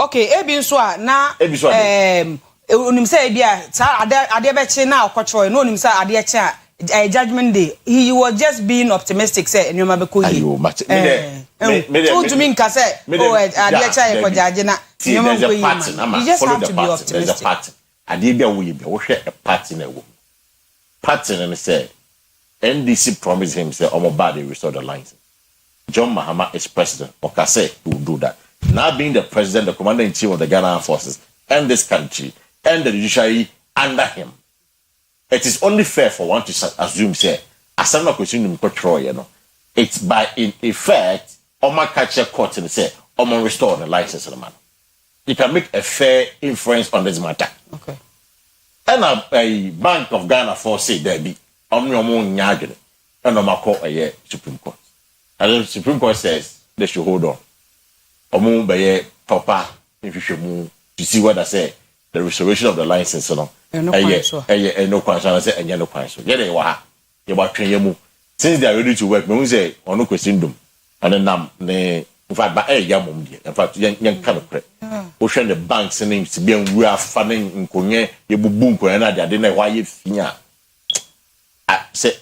Okay, ebi so na onim say bia ade be che na okocho no onim say ade che a judgment day. He was just being optimistic say nyoma be ko yi. Ayo match. Me to me nka say oh ade che ko judge na nyoma ko yi. You just have to be optimistic. There's a pattern. Ade bia wo yi bia wo hwe a pattern e wo. Pattern and say NDC promised him say Omoba they restore the lines. John Mahama is president. Okase he will do that. Now being the president, the commander-in-chief of the Ghana Armed Forces and this country and the judiciary under him, it is only fair for one to assume say as I'm not questioning control, you know, it's by in effect Oma catch court and say Oma restore the license of the man. You can make a fair inference on this matter. Okay. And a Bank of Ghana for say there be nyagene and Oma call a Supreme Court. And the Supreme Court says they should hold on. Omo beye proper if to see what I say the restoration of the license no no question say enye no question ye dey wa ha ye ba twen ye mu since they are ready to work me say ono question dum and nam ne in fact ba ya mum die in fact yen kan kre o hwe the banks ne ti bia nwu afa ne nkonye ye bubu nkonye na de na wa ye finya say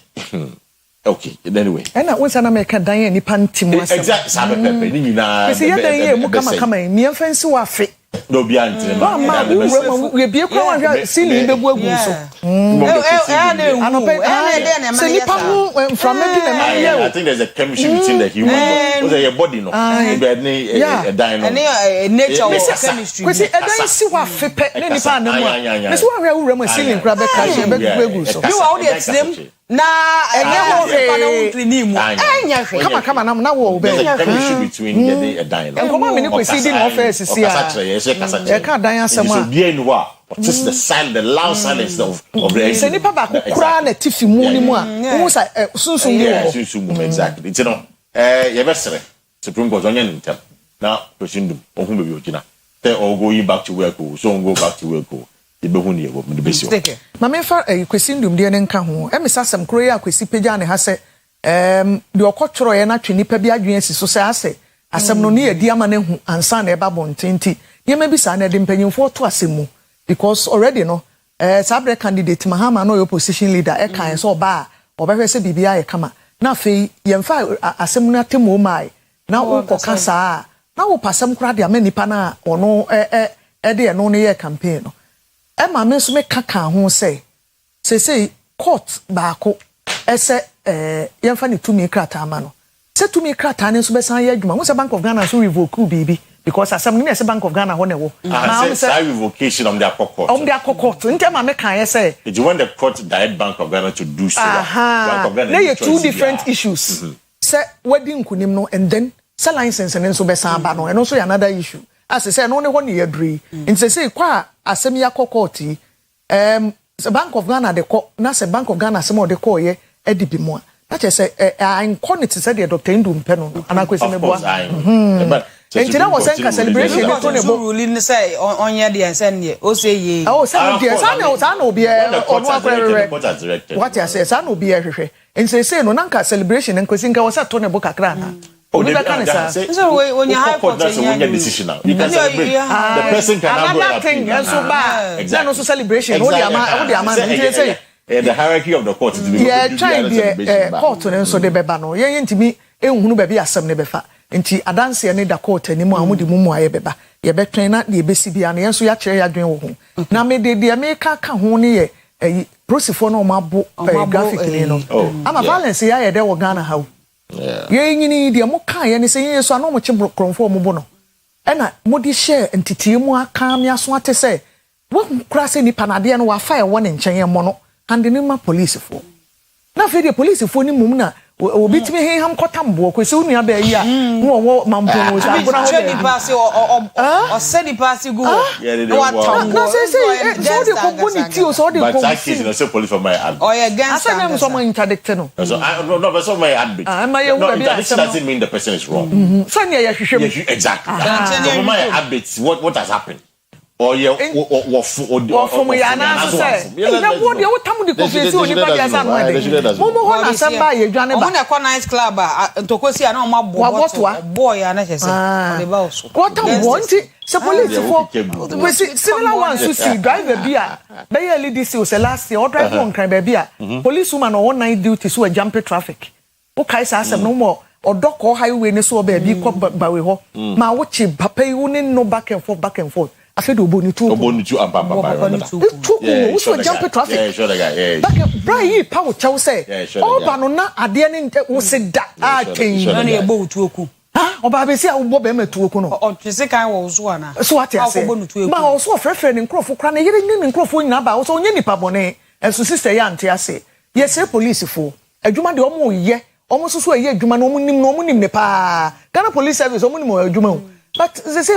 okay anyway na won sana make dan nipa ntimu asem exactly sabe pepe ni nyina se ye dan ye mu kama ni mfansi wa fe no bi antene ma we bie kwa wa sini bebu agu so se nipa mu from maybe na ma ye I think there's a chemistry between the human body your body no be ni a dino nature of chemistry kwesi edan si wa fe pe ne nipa na mu me so wa wura mu sini nkra be ka she be agu so you wa dey tirem na enye ho fa na wutri ni mu enya hwe kama na wo be chemistry between the dino enko me ni kwesi di na office si a ka dan asem a bi enu wa just the sound the loud silence of the se nipa ba kura na tifi mu ni mu a wo sa sunsun ni wo sunsun mu exactly it's no ye besere Supreme Court onye ntem na president ohun be bi ogina say all going back to work so go back to work ibehu ni ego me besi o ma me fa Kwesi ndum de ne nka ho e mesa asem kuro ya Kwesi pagya ne ha se de okotworo ye na twe nipa bi adwen asi so se ase asem no ne yedi ama ne hu ansa na e ba bontenti ye ma bi sa na de mpanyimfo to asem mu because already no sabre candidate Mahama no your opposition leader e kan so ba obehwe se bibia ye kama na fe ye mfa asem no atemu mai na wo kokasa na wo pasem kura de amanipa na ono de no ne ye campaign no e ma me so me kaka ho se court baako ese ye mfa ne tumi krata ama no se tumi krata ne so be san ye adwuma wo se Bank of Ghana so revoke bibi because asem ni say Bank of Ghana ho ne wo na say revocation of their court ntema me kan say did you want the court direct Bank of Ghana to do so Bank of Ghana there are two different issues say wedding kunim no and then say license and so be san ba no and also another issue as say no ne ho ne yadri nti say kwa asem ya court Bank of Ghana de ko na say Bank of Ghana asem o de ko ye edibi mu a na say I quality say the Dr. Ndum pe no anakwese me boa but and now was saying celebration to ne bo ruling say onye dey send ye o say ye say dey say na obi onu akwere what you say say na obi hwehwe and say no nanka celebration nkwesi nka was to ne bo kakra na obi be kan say so when you high court decision now you can celebrate the person can have another thing so ba then also celebration o dey ama say the hierarchy of the court is trying the court no so dey beba no ye ntimi ehunu ba bi asem ne befa nti adanse ne da court animu amudi mumu aye beba ye betwen na de besi bia na yenso ya kire ya dwen wo ho na me de me ka ho ne ye prosifo na o mabo graphic ni no ama violence ya ye de wo Ghana ha ye nyini de mo ka ye ne se ye so ano mo che kronfo mo bo no e na mo di share ntiti mu aka me aso ate se wo kura se ni panade no wa fa ye wo ne nchen ye mo no and ni ma police fo na fe de police fo ni mum na obi timi he ham kotambo Kwesi unu ya ba yi a wo mampo no so abona ho ni pass o said the pass go what no say so de ko boni ti o so de ko but that case no say police for my ad oh yeah against asa na so mo interdict no so no but so my ad am I no interdict doesn't mean the person is wrong so ne ya hwehwem exactly so my ad what has happened from yana say na wo de wotam de confess oni ba dia sa no ade mo ho na samba ye dwane ba na kwa night club ntokosi na ma boy ya na chese o de ba oso wotam wonti se police for we similar ones who see driver bia be ye lead this was last year or drive on crime be bia police woman on night duty so jump traffic wo kai sa asem no more odoko highway ne so ba bi ko ba we ho ma wo chi papa yi wo ne no back and forth after the oboni tu wo so jump traffic yeah sure the guy yeah brai pa wo chaw say oba no na ade ne wo se da ken no na ebo tu oku ha oba be sia wo bo be ma tu oku no o twese kan wo so ana so what you say ma o so frefre ne nkrofo kra na yere ne nkrofo nyina ba wo so onye nipa bone enso sister ya ante ase yes police fo adwuma de omo ye omo so eye adwuma no omo nim ne pa Ghana police service omo nim adwuma but they say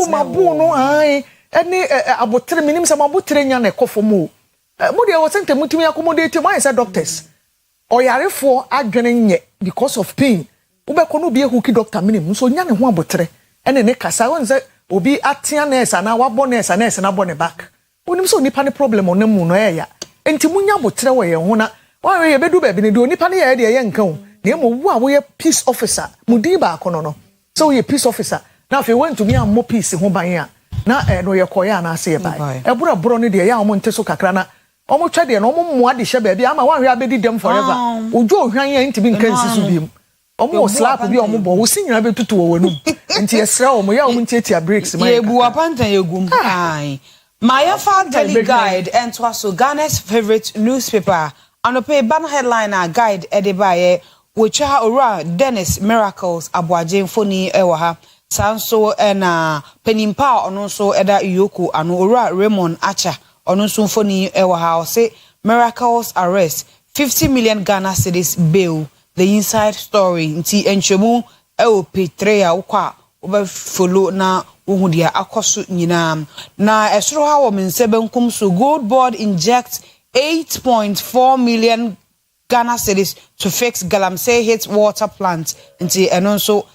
mabu no ai any abotre minim say mabutre nya na ekofo mo de wo sente mutumi accommodate why say doctors oyarefo adwene nye because of pain wo be kono bi ehuki doctor minim so nya ne ho abotre ene ne kasa won say obi atia nurse na wabo nurse na bo ne back wonim so nipa ne problem onamu no ya enti munya abotre wo ye ho na wa ye bedu ba bi ne do nipa ne ye de ye nka ho na mo wo a wo ye peace officer mudi ba kono no so ye peace officer now if you went to me and mo peace ho ban ya na no ye koya na ase ye bai e bro no de ya omo nte so kakra na omo twa de no omo moa de hye ba bia ama wan hwe abedi dem forever ojo ohwan ya nti bi nkan sisu biem omo slap bi omo bo wo sinyina betutu wo wanum nti esra omo ya omo ntiatia breaks man ye bu apanta ye gum ai my daily guide and to also Ghana's favorite newspaper anope ban headliner guide edibaye wocha ora Dennis Miracles Abuaje mfoni ewa ha sanso na penimpa ono so eda Iyoko anu ora Raymond Acha ono so mfoni ewa ha say Miracles arrest 50 million Ghana cedis bail the inside story nti enchemu e petrea ukwa oba follow na wohu dia akoso nyina na esoro ha wo mensebe nkum so gold board inject 8.4 million Ghana cedis to fix Galamsey hit water plant nti eno so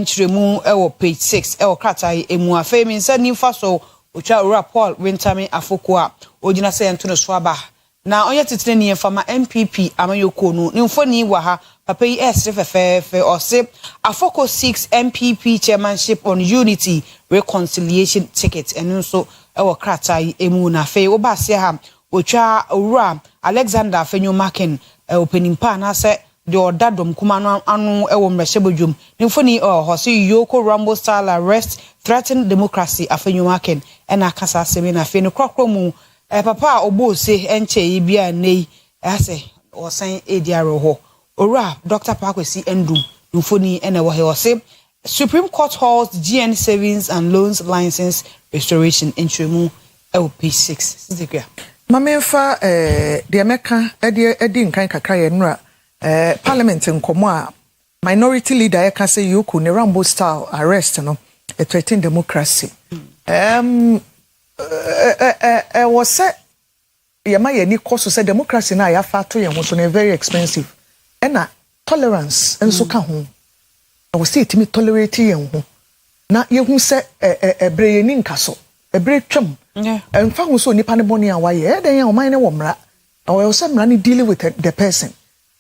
nchiremu ewo page 6 ewo kratai emu afa mi nsa nimfa so otwa ora Paul Wintami Afokua ogina se ento no so aba na onye titire ni enfama MPP amayoko no nimfoni wa ha papa yi SFFF or say Afoko 6 MPP chairmanship on unity reconciliation ticket eno so ewo kratai emu na fe oba se ha otwa ora Alexander Fenyomaken opening pa na se de odadom kuma no anu ewo mrehebodwom nimfoni hosi Yoko Rumble style arrest threaten democracy Afenyomaken ena kasa asemi na fe no krokro mu papa obo se enche yi bia nei ase osan ediaro ho ora Dr. Kwesi endum nimfoni ena wo he ose Supreme Court holds GN savings and loans license restoration intremu ewo page 6 sizikya Mamemfa de America edi nkan kakra ye nura parliament nkomo a minority leader ka say Yoko ne Rambo style arrest no a threaten democracy was say yama ye ni cost say democracy na ya fa to ye ho so na very expensive na tolerance enso ka ho was say timi tolerate ye ho na ye hu say ebre ye ni nkaso ebre twam fa hu so nipa ne boni a waye den ya oman ne wo mra o say mra ne deal with the person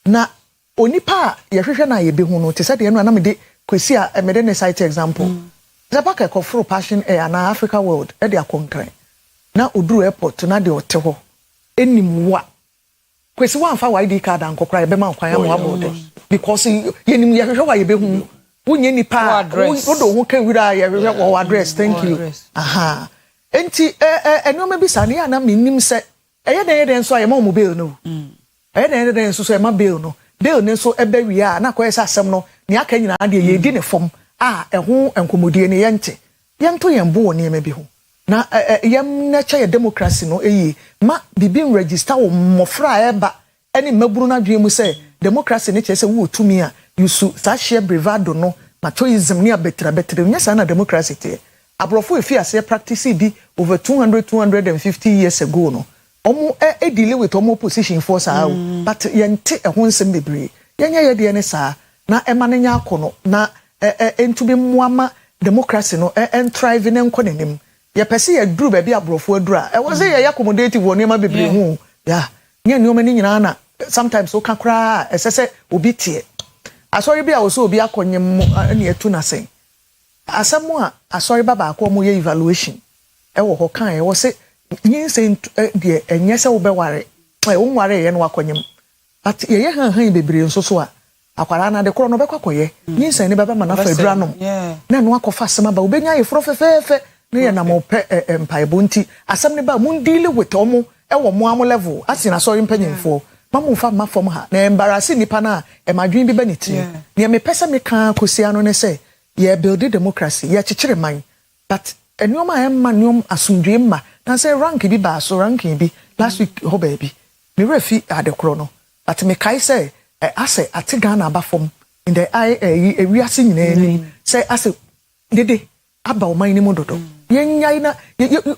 na onipa ye hwehwe na ye be hu no te say de no na me de Kwesi a me de ne cite example the back e kofro passion air na Africa world e de akonkran na oduru airport na de ote ho enim wa Kwesi wan fa ID card ankokra e be ma kwan am abode because yenim ye hwehwe wa ye be hu wunye nipa wo do ho kan wira ye hwehwe wo address thank you aha enti enoma bi sane ya na menim se eye den so aye ma mo bail no eye den so ma bail no ne so ebe wi a na kwa esa asem no ne aka nyina de ye di ne fom a eho enkomodie ne yente yento yembo ne ema bi ho na yem na cha ye democracy no eyi ma bibin register wo mofra eba ene maburu na dwe mu se democracy ne che se wo tumi a yusu sa share bravado no machoism ne abetra nya sa na democracy te abrofo efi ase practice bi over 250 years ago no omo deal with omo opposition force but yente ehon sem bebre yenya ye de ne sa na emanenya akono na entumi muama democracy no thrive ne nkonenim ye pese ye duru ba bi abrofo adura e wo say ye accommodate wo niam bebre hu ya nye niam ni nyina na sometimes o ka kra esese obi tie asori bi a wo so obi akonyem na etu na sen asemu a asori baba akọ mo ye evaluation e wo ho kan e wo say nyinse de enye se wo be ware e wo ware ye no akonyem but ye han bebre nso so a akwara na de kro no be kwakoye nyinse ni baba mana fa adura no na no akofa asema ba obenya ye fro fefefe na ye na mo pe empaibo nti asem ne ba mun deal with omo e wo mo am level asina sorry mpanyimfo mamu fa ma fom ha na embarrassing nipa na e madwin bi ba ni ti ne me pesa me kan kosia no ne se ye build democracy ye chichire man but enioma emma niom asundwe ma na say rank bi ba so rank bi last week ho ba bi me refi adekro no but me kai say ase ate Ghana aba fom in the wiase nyina ni say ase dede aba o man ni mododo yenya na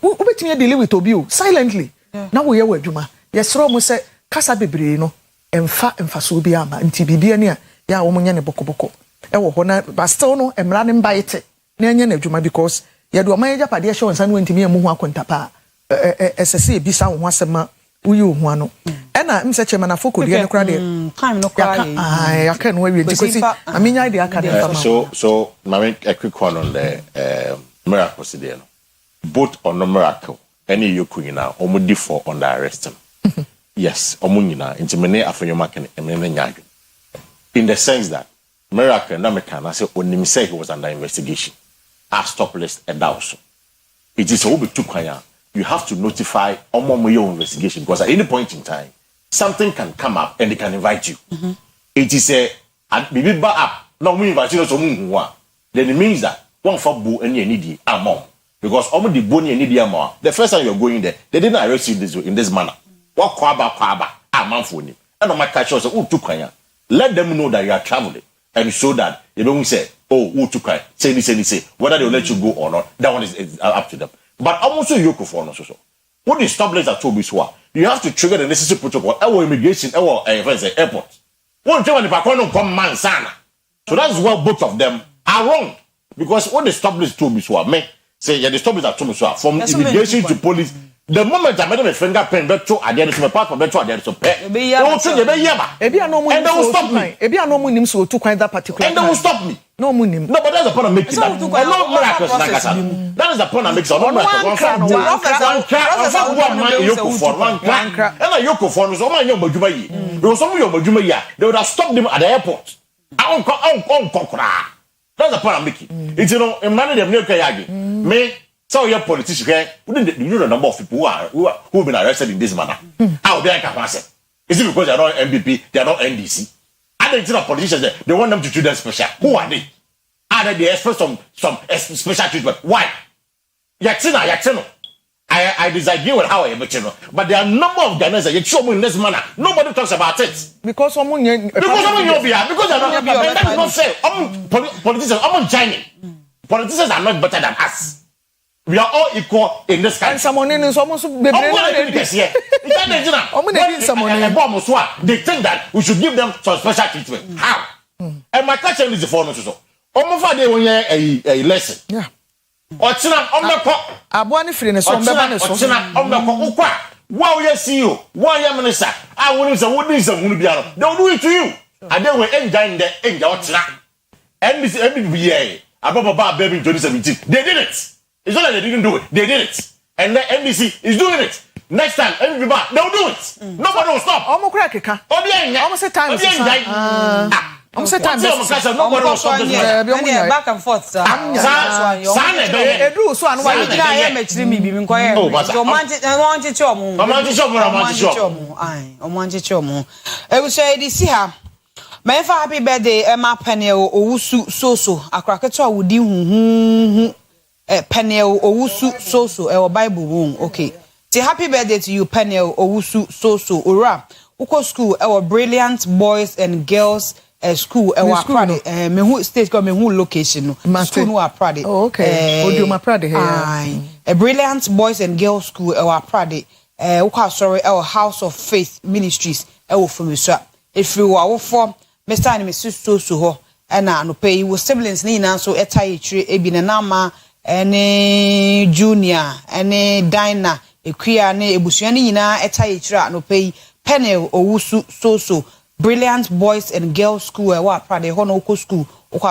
ubetimi deal with obi o silently na wo ye wadwuma ye sro mo say kasa bebre no emfa so bi ama nti bibia ni ya wo nya ne bokoboko e wo ho na but still no emra ne mba yete na nya na adwuma because ye do man ya pade show nsa no ntimi emu ho akontapa esese bi sa wo ho asema uyi ho ano na mse chema na foko die ne kra de time no kra ya kan we nti Kwesi aminya de aka de fama so mama a quick one on the miracle today no both on the miracle any yoku nyina omudi for under arrest yes omunyina nti mene afanyoma kan emene nyaadwe in the sense that miracle na mekana say onim say he was under investigation a stop list and also it is obi tukanya you have to notify your investigation because at any point in time something can come up and they can invite you. It is a bibi ba up no we invite you so then it means that one for bo any need amount because the boni any the amount the first time you're going there they didn't arrest you in this manner what kwaba amount for ni and on my catch us tukanya let them know that you are traveling and so that they don't say oh tukanya say whether they will let you go or not that one is up to them. But almost you could for no so. What the stop lights at Tobiswa, you have to trigger the necessary protocol, our immigration, our airport. One time the Pacono come man sana. So that's why both of them are wrong. Because what the stop lights Tobiswa make say yeah, the stop lights at Tobiswa from immigration to police. The moment I made them a fingerprint, better at the end of my passport, better at the end of pay. They will say and they will stop me. Ebi no mo nim so to kind that particular. And they will stop me. No mo nim. No, but that's the point I'm making. That no miracles that is the point I'm making. No miracle. They would have stopped them at the airport. That's the point I'm making. It's in money them no me. So your politicians here, you know the number of people who have been arrested in this manner. How they can answer? Is it because they are not MPP, they are not NDC? Are they not politicians there? They want them to treat them special. Who are they? Are they expect some special treatment? Why? Yaksino. I disagree with how I am, but there are a number of Ghanaians that you show me in this manner. Nobody talks about it. Because someone they're not say politicians are Chinese. Politicians are not better than us. We are all equal in this country. And someone is almost they think that we should give them some special treatment. How? And my question is the following: so, Father, when a lesson, yeah. Ochina, Abuani free ne so mbeba ne so. Ochina, ukwa. Wow, yes, you. Why, your minister? I want to what is a wound be out. They'll do it to you. And then we enjoy the angel. And this MBA, about baby in 2017. They did it. It's not like they didn't do it. They did it. And the NBC is doing it. Next time, everybody, they'll do it. Nobody will stop. Almost time. Almost time. Nobody will stop this one. Back and forth, sir. Mefa happy birthday Emma Penel Owusu Soso Akraketo wudi hu Penel Owusu Soso e Bible room okay. Say happy birthday to you Penel Owusu Soso Ora uko school e Brilliant Boys and Girls school e wa Prade me who state go me who location no school no Prade. Oh okay. Odio ma Prade here. A Brilliant Boys and Girls school e wa Prade uko sorry e House of Faith Ministries e wo Fumiswa if you are for Mr. and Mrs. Soso ho na no pay wo siblings ni na so etai tire ebi na ma ene Junior ene Dina Akua ne ebusua ni nyina eta yechira no pay panel owusu so Brilliant Boys and Girls School wa prade ho no school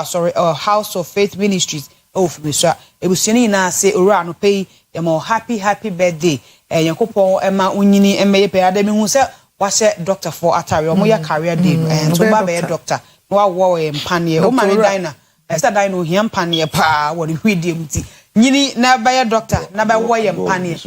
sorry House of Faith Ministries of Misha ebusua ni nyina say ora no pay yamo happy birthday yankopon ema unyini emeye pe ade mi hu se wase doctor for atare omo ya career day so ba be doctor no awo empane o mane Dina esa Dina o hia empane pa wo de hwedie muti nyini na ba ya doctor na ba wo ye empane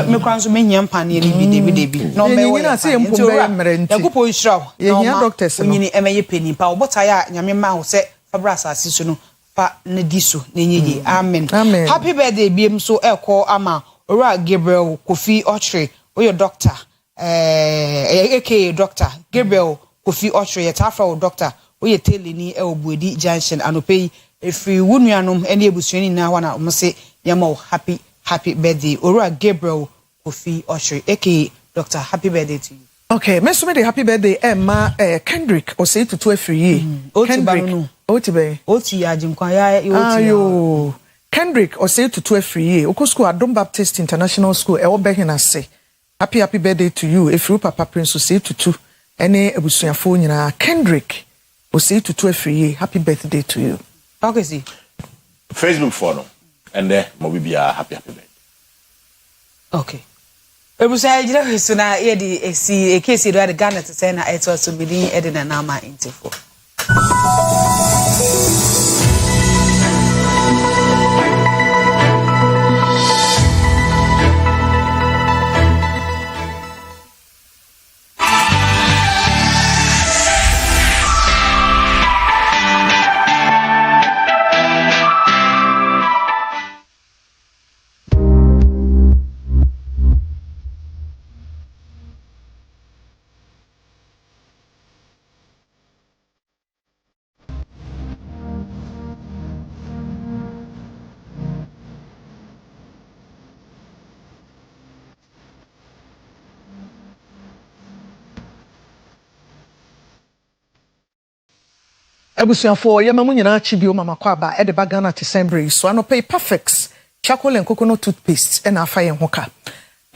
me kwanso me hia empane ni bi no be wo ya se empombe mmerenti yankopon israw ye hia doctors no unyini emeye peni pa obota ya nyame ma ho se fabra asase so no fa ne diso ne nyeje amen happy birthday biem so eko ama ora Gabriel Kofi Ochre oyo doctor aka doctor Gabriel Kofi Ochre yetafra doctor oye teleni e obuedi junction anopei efri wunuanom ene ebusuani na wana omse yama happy birthday ora Gabriel Kofi Ochre aka doctor happy birthday to you. Okay, me so me the happy birthday Emma Kendrick o say to 12 year Kendrick oti ajinkwa ya ayo Kendrick o say to 12 year o school Adom Baptist International School e wo be hina say happy birthday to you if you papa prince o say to 2 ene ebusuafo nyina Kendrick o say to 12 year happy birthday to you. Okay, see Facebook for no and there mo be happy birthday. Okay. Ebusa ejira so na ye di esi ekesi do Ghana to say na eto so bidin edina na ma intifo. Ebusuafo ye mamu nyina chi bio mama kwa ba e de ba Ghana te sembre so ano pay perfect charcoal and coconut toothpaste e na afa ye hoka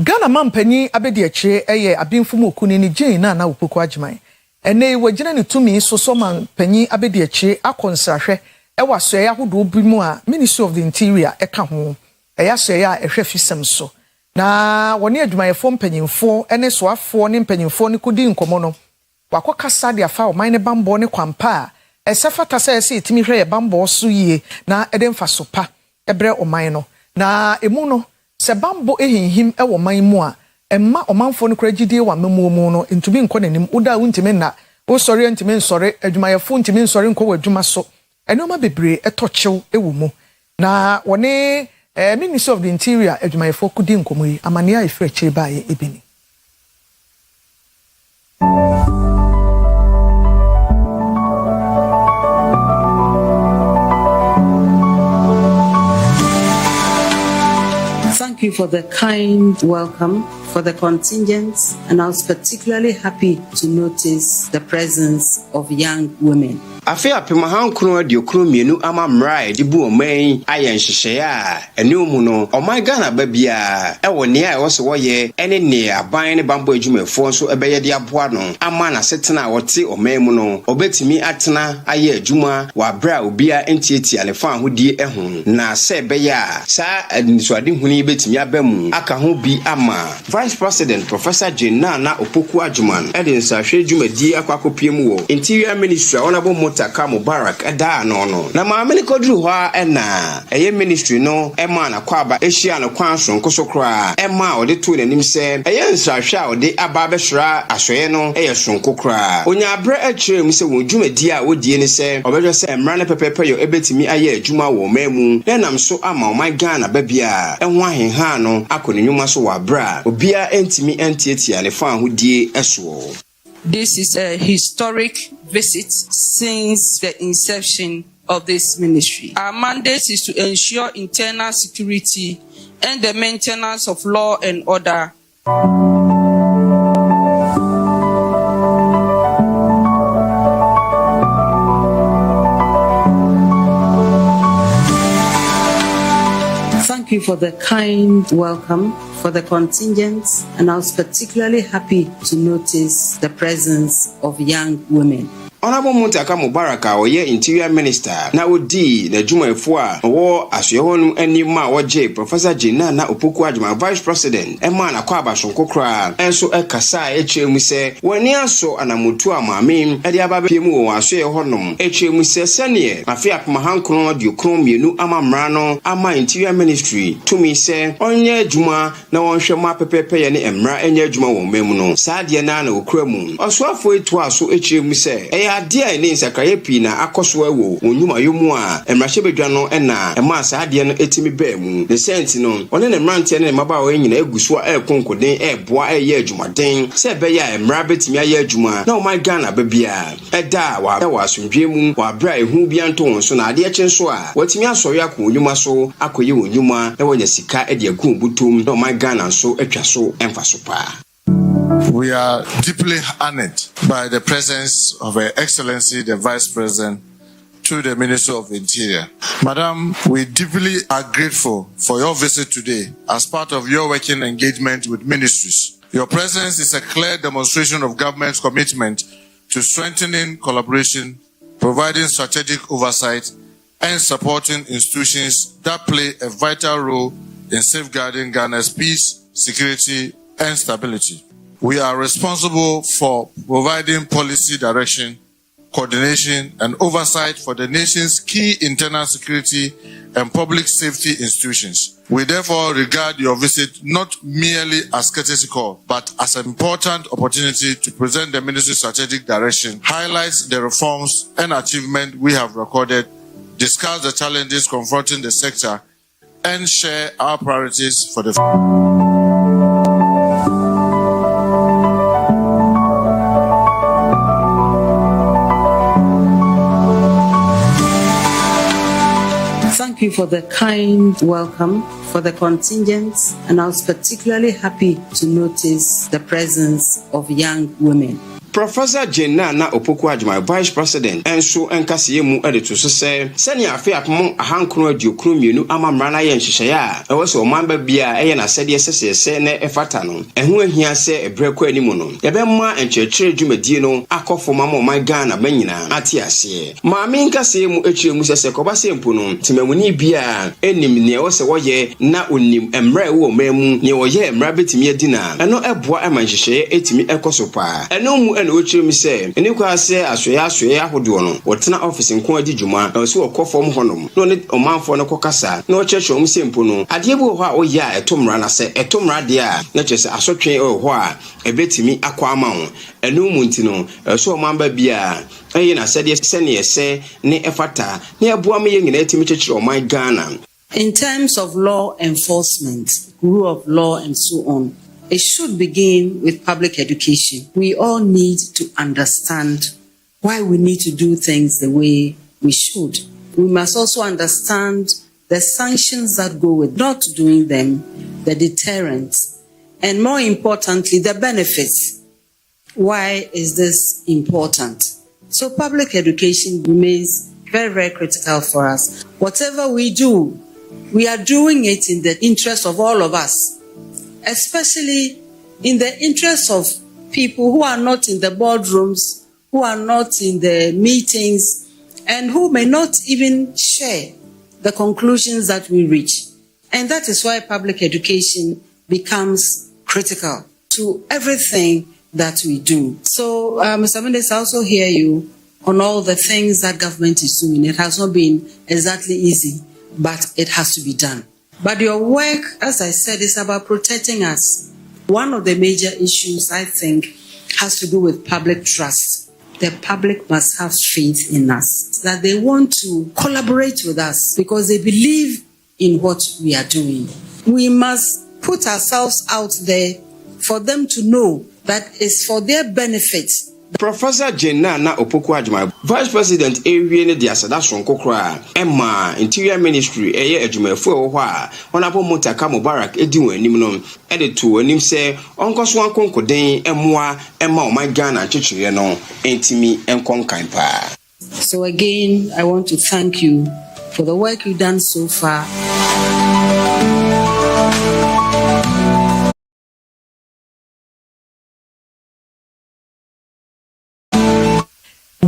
Ghana mampani abedi akire eye abinfumu okuni ni gin na opoku agyeman ene wagina ne tumi so mampani abedi akire akonsahwe e waso ye ahodo bi mu a Ministry of the Interior e ka ho e ya so ye a ehwe fisem so na woni adwumayefo mpanyimfo ene so afo ne mpanyimfo ne kodi nkomo no wakokasa de afa o mine bambo ne kwampa esefata se ese itimi hwe ye bambo so yie na ede mfa so pa ebre oman no na emu no se bambo ehinhim e wo man mu a emma omanfo no kragidie wa mamuomu no ntumi nkɔ nanim oda wuntimi na o sɔre ntimi nsɔre adwumayefo ntimi nsɔre nkɔ wa adwuma so enoma bebre etɔkyew ewo mu na wone Ministry of the Interior adwumayefo kudi nkomo yi amane a efre kyire ba ye ebini. Thank you for the kind welcome, for the contingents, and I was particularly happy to notice the presence of young women. Afia pemahan kuno de okro mienu ama mrai de bu oman ayen hyehye a ene omu no oman Ghana ba bia e wo ne a wo se wo ye ene ne aban ne bambo adwumafo so ebeye de aboa no ama na setena wote oman mu no obetimi atena aye adwuma wa bra obia entieti alefa ahodie ehun na se ebeye a sa adinsuade huni betimi abamu aka ho bi ama Vice President Professor Jenna na Opoku Adjuman ede nsahwe adwumadi akwakopiem wo Interior Ministry honorable Taka Mubarak eda no na maame ne kodru ho na eye ministry no ema na kwaba ehia no kwanso nkosokra ema ode to nanim se eye nsahwe a ode aba behwera asoye no eye sonkokra onya abre akire mu se wodwumadi a wodie ne se obehwe se emra ne pepepe yo ebetimi aye adwuma wo mamu na nam so ama o man Ghana ba bia enho ahenha no akonenwuma so wa bra obia entimi entietia ne fa ahodie eso. This is a historic visit since the inception of this ministry. Our mandate is to ensure internal security and the maintenance of law and order. for the kind welcome for the contingents, and I was particularly happy to notice the presence of young women. Honorable Muntaka Mubaraka oye Interior Minister na odi na dwumayefo a wo asoye no anima woje Professor Jena na Opoku Adwuma Vice President Emma na Akua Asiedua enso ekasa echemu se wani aso anamutu amame ede ababepemu wo asoye honom echemu se sene afi apoma hankron odi okron mienu amamra no ama Interior Ministry tumi se onye adwuma na wonhwe ma pepepe ye ne emra enye adwuma wo memu no saade na na okuramu osuafo etu aso echemu se adia ni nsakaye pi na akoso awo onyuma yomu a emrahye no na ema saade no etimi ba mu ne senti no one ne mrantie ne maba wo nyina eguso a ekonkoden eboa eye adwumaden se be ya emra betimi aye adwuma na o my Ghana babia eda wa asomdwe mu wa bra ehu bia nto won so na ade eche so a watimi asori akọ onyuma so akoye onyuma na wonya sika ede agu butum na o my Ghana so atwa so emfa so pa. We are deeply honored by the presence of Her Excellency, the Vice President, to the Minister of Interior. Madam, we deeply are grateful for your visit today as part of your working engagement with ministries. Your presence is a clear demonstration of government's commitment to strengthening collaboration, providing strategic oversight, and supporting institutions that play a vital role in safeguarding Ghana's peace, security, and stability. We are responsible for providing policy direction, coordination, and oversight for the nation's key internal security and public safety institutions. We therefore regard your visit not merely as courtesy call, but as an important opportunity to present the ministry's strategic direction, highlight the reforms and achievements we have recorded, discuss the challenges confronting the sector, and share our priorities for the Thank you for the kind welcome for the contingents, and I was particularly happy to notice the presence of young women. Professor Jena na Opoku Adwuma Vice President enso enkaseye mu edeto so se sene afi apmo ahankro adiokro mienu amamra na ye nhyehyeye a ewo se omamba bia eye na sede sesese na efata no ehu ahia se ebreko animu no yebemma enkyekere dwumadie no akofo mama my Ghana banyina ate ase maame nkaseye mu echiremu sese koba sempo no timamuni bia enim ne ewo se woye na onim emra ewo mamu ne woye emra betimi adina eno eboa emanhyehye etimi ekosopa eno mu na ochiremi se eni kwa se asoye ahodo no wotena office nko adi dwuma na so okofom honom no ne omanfo no kokasa na okyerkyerɛ mu sempo no ade bi ho a oyi a etomra na se etomra de a na kyerɛ se asotwe ho a ebetimi akwa ama ho enu mu ntino so omamba bia eye na sede sene ese ne efata ne aboa me nyina etimi kyerkyerɛ oman Ghana. In terms of law enforcement, rule of law and so on, it should begin with public education. We all need to understand why we need to do things the way we should. We must also understand the sanctions that go with not doing them, the deterrents, and more importantly, the benefits. Why is this important? So public education remains very, very critical for us. Whatever we do, we are doing it in the interest of all of us, especially in the interest of people who are not in the boardrooms, who are not in the meetings, and who may not even share the conclusions that we reach. And that is why public education becomes critical to everything that we do. So, Mr. Mendes, I also hear you on all the things that government is doing. It has not been exactly easy, but it has to be done. But your work, as I said, is about protecting us. One of the major issues, I think, has to do with public trust. The public must have faith in us, that they want to collaborate with us because they believe in what we are doing. We must put ourselves out there for them to know that it's for their benefit. Professor Jena na Opoku Adwuma Vice President ewie ne dia sada sonko kra Emma Interior Ministry eye adwumafo ho a Honorable Muntaka Mubarak edi wanim no edeto wanim se onkoso ankonkoden emoa Emma oman Ghana chechire no entimi enkonkan pa. So again, I want to thank you for the work you've done so far.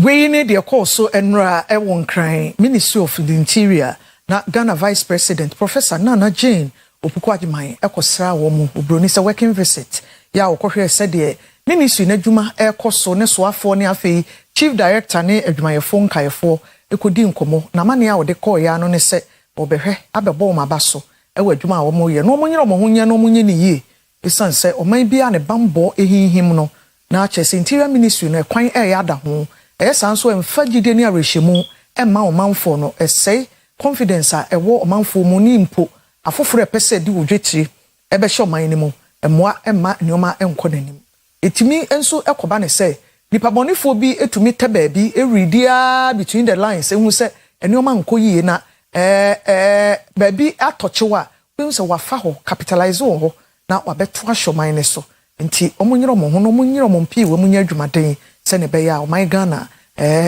we need the course so enra e won kran Ministry of the Interior na Ghana Vice President Professor Nana Jane Opukwajiman ekosra wo mu obroni se working visit ya okohwe se de ministry na dwuma ekoso ne soafo ne afei Chief Director ne adwumayefo nkayefo ekodi nkomo na mane a wo de call ya no ne se obehwe abebo maba so ewa adwuma a wo mo ye no mo nyere mo ho nye no mo nye ne yie esan se oman bia ne bambo ehihim no na chese Interior Ministry no kwan ya da ho sanso emfagide ni arehemu emma omanfo no esei confidence a ewo omanfo mu ni mpo afoforo epese di wodwetire ebe hye oman ni mu emmoa emma nioma enko nanim etimi enso ekoba ne se nipa bonifo bi etumi te baabi eridia between the lines ehu se enioma nko yie na baabi atochewa ehu se wafa ho capitalize ho na wabeto ahyoman ne so nti omunyiro mo ho no munyiro mo mpi we munya adwumaden se ne be ya oman Ghana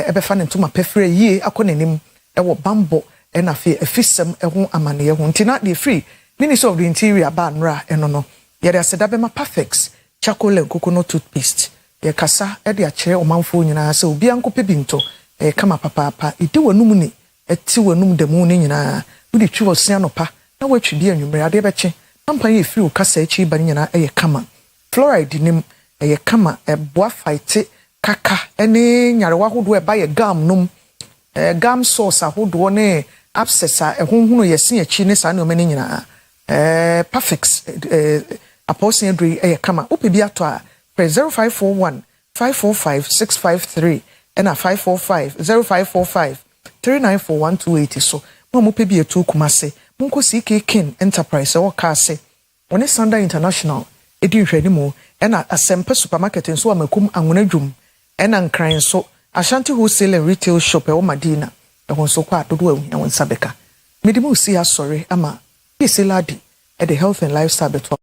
ebefa ne ntoma pefre yie akonanim ewo bambo na fe afisem eho amane ho nti na the free Ministry of the Interior banra eno no ye de aseda be ma perfect charcoal and coconut toothpaste ye kasa e de akere omanfo nyina se obi ankope binto kama papa edi wanum ni eti wanum demu ni nyina wudi twi wosia no pa na watwi bi anwumre ade beche ampan ye free kasa echi ba nyina ye kama fluoride nim ye kama boa fight kaka ene nyarewa hodo e ba ye gam num gam sauce ahodo ne abscess a ehunhunu yesi achi ne sa ne omani nyina perfect apostle adri kama opebi ato a 0541 545 653 and 545 0545 3941280 so mo pebi etu kumase munko CK King Enterprise o ka ase one Sunday International edi hwani mu na Asempa supermarket nso amakum anwonadwum na nkran so Ashanti wholesale and retail shop e Madina e ho so kwa dodo ahu na wonsa beka medimu si asore ama isi ladi e the health and lifestyle beto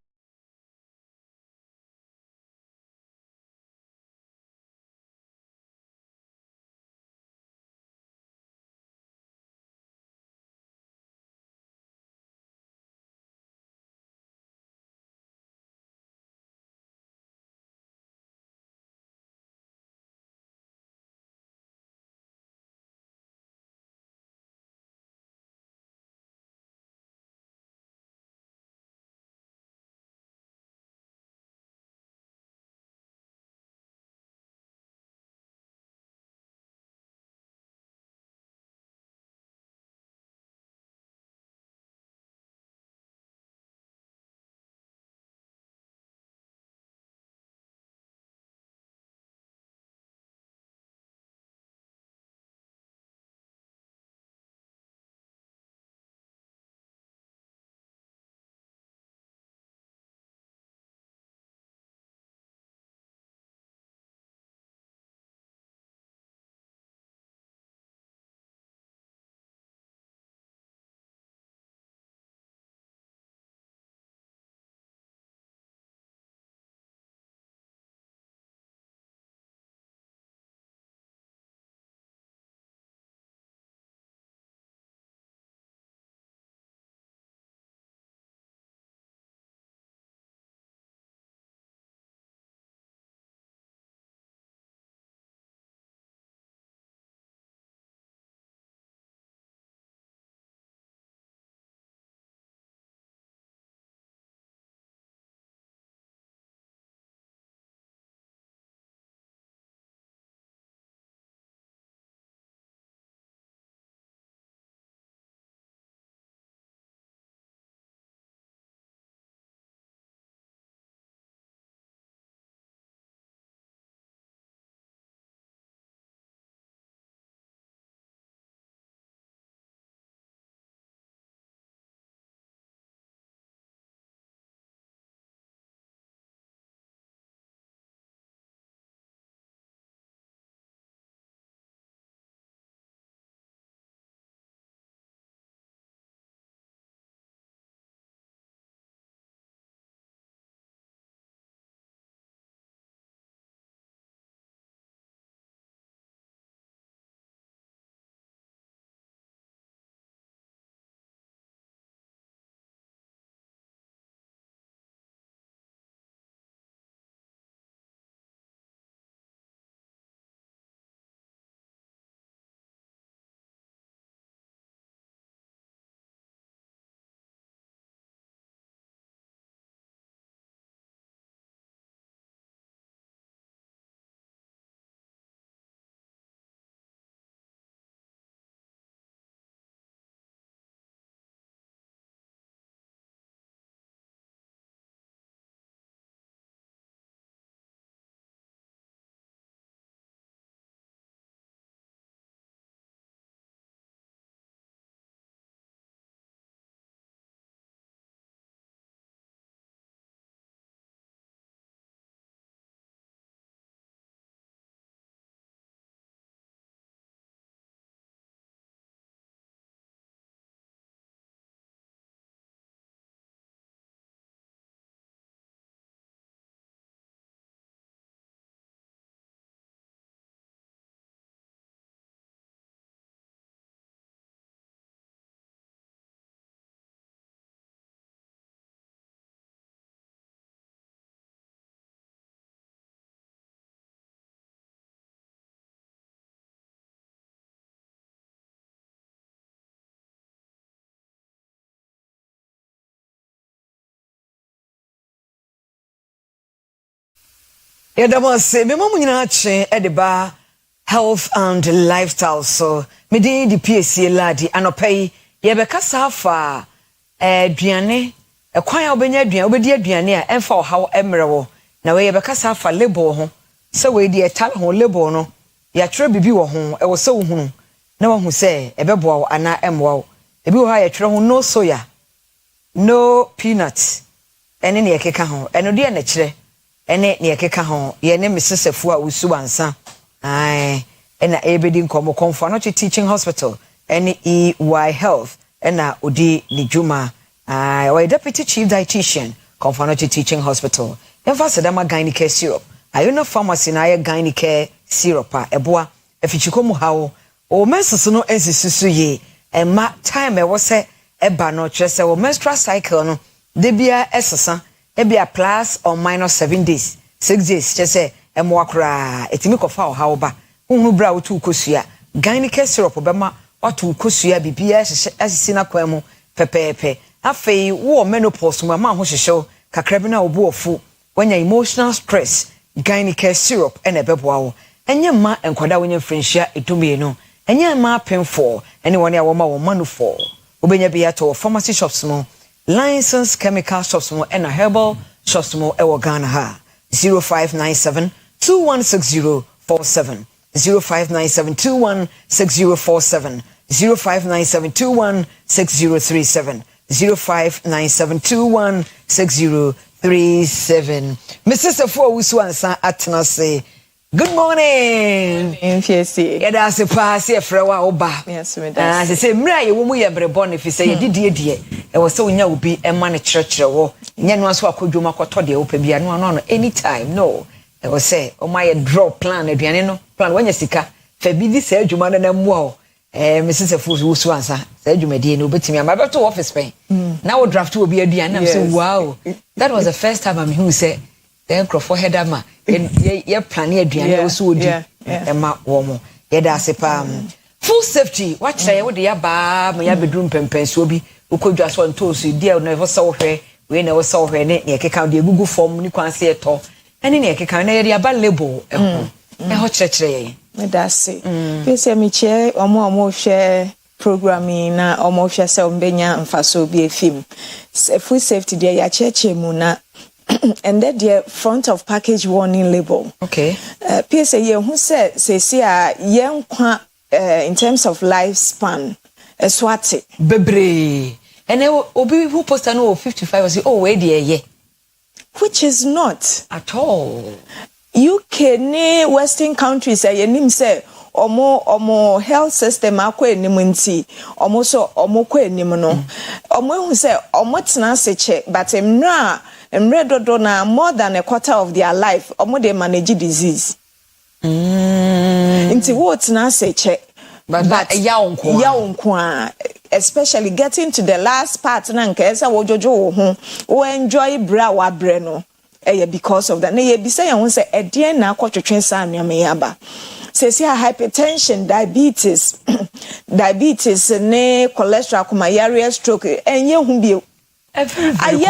Yadamase, me mamu nyina ache edeba health and lifestyle so me di PSC ladi anopai ye be kasa fa aduane kwan obenya aduane obedi aduane a emfa ohaw emrewo na we ye be kasa fa label ho se we di etal ho label no ya tire bibi wo ho e wo se wo hunu na wo hu se ebeboa wo ana emwa wo ebi wo ha ya tire ho no soya no peanuts ene ne yekeka ho eno de na kire ene ne yekeka ho ye ne mesesefu a usu ansa ai ena ebedi nkomo komfo no teaching hospital ene EY health ena odi ni juma ai wa deputy chief dietitian komfo no teaching hospital emfa sedama gynecare syrup ayona pharmacy na ya gynecare syrup a eboa efichiko mu hawo o mesusu no ensisusu ye emma time e wo se eba no trese wo menstrual cycle no de bia esesa ebia plus or minus 7 days 6 days trese emo akra etimi kofa o hawo ba hunu bra wo tu kosua gynecare syrup bema watu kosua bibia asisi na kwemu pepepe afei wo menopause mu ma ho hyehyew kakra bi na obu ofu wanya emotional stress gynecare syrup ene beboa wo enye ma enkwada wonya friendship etumie no enye ma penfo ene woni a wo ma wo manufo obenya bia to pharmacy shops mo licensed chemical shops mo and herbal shops mo ewo Ghana ha 0597 216047 0597 216047 0597 216037 0597 216037 Mrs. Afo Wusu ansa atena say good morning. MPSC. Yada se pass e frewa oba. Yes, me that. Se mra ye wo mu ye brebo ne fi se ye didie e wo se onya obi e ma ne kyerkyere wo. Nya no aso akodwom akoto de wo pa bia no anytime no. E wo se o ma ye draw plan aduane no. Plan wanya sika. Fa bi di se adwuma no na mmoa o. Mrs. Efusu so ansa. Se adwuma die no betimi am abeto office pen. Na wo draft wo bi aduane na say wow. That was the first time I'm who say then crofo headama ye plan aduane wo so odi e ma wo mo ye da se pa full safety watch ye wo de ya ba ma ya bedrum pempenso bi ukodwa so ntosu di e no e so hwe we na wo so hwe ne ye keka de gugu form ni kwan se eto ene ne ye keka na ye de aba label e ho kyerkyere ye Me that say. Pese mi che omo hwe programming na omo hwe se ombenya mfaso bi efim full safety de ya cheche mu na and that the front of package warning label. Okay. PSA who said say young in terms of lifespan swati. Bebre. And obi who post no 55 was oh where the ye. Which is not At all. UK ne western countries say nim say omo health system akwa enim nti omo so omo kwa enim no omo hu say omo tena se che but emra dodo na more than a quarter of their life omo dey manage disease nti wo tena se che but ya unko especially getting to the last part na nka esa wo jojo wo ho wo enjoy bra wa bre no because of that na ye bi say won say edien na akotwetwen sa anuame yaba says here hypertension, diabetes, ne cholesterol, kuma stroke, and you be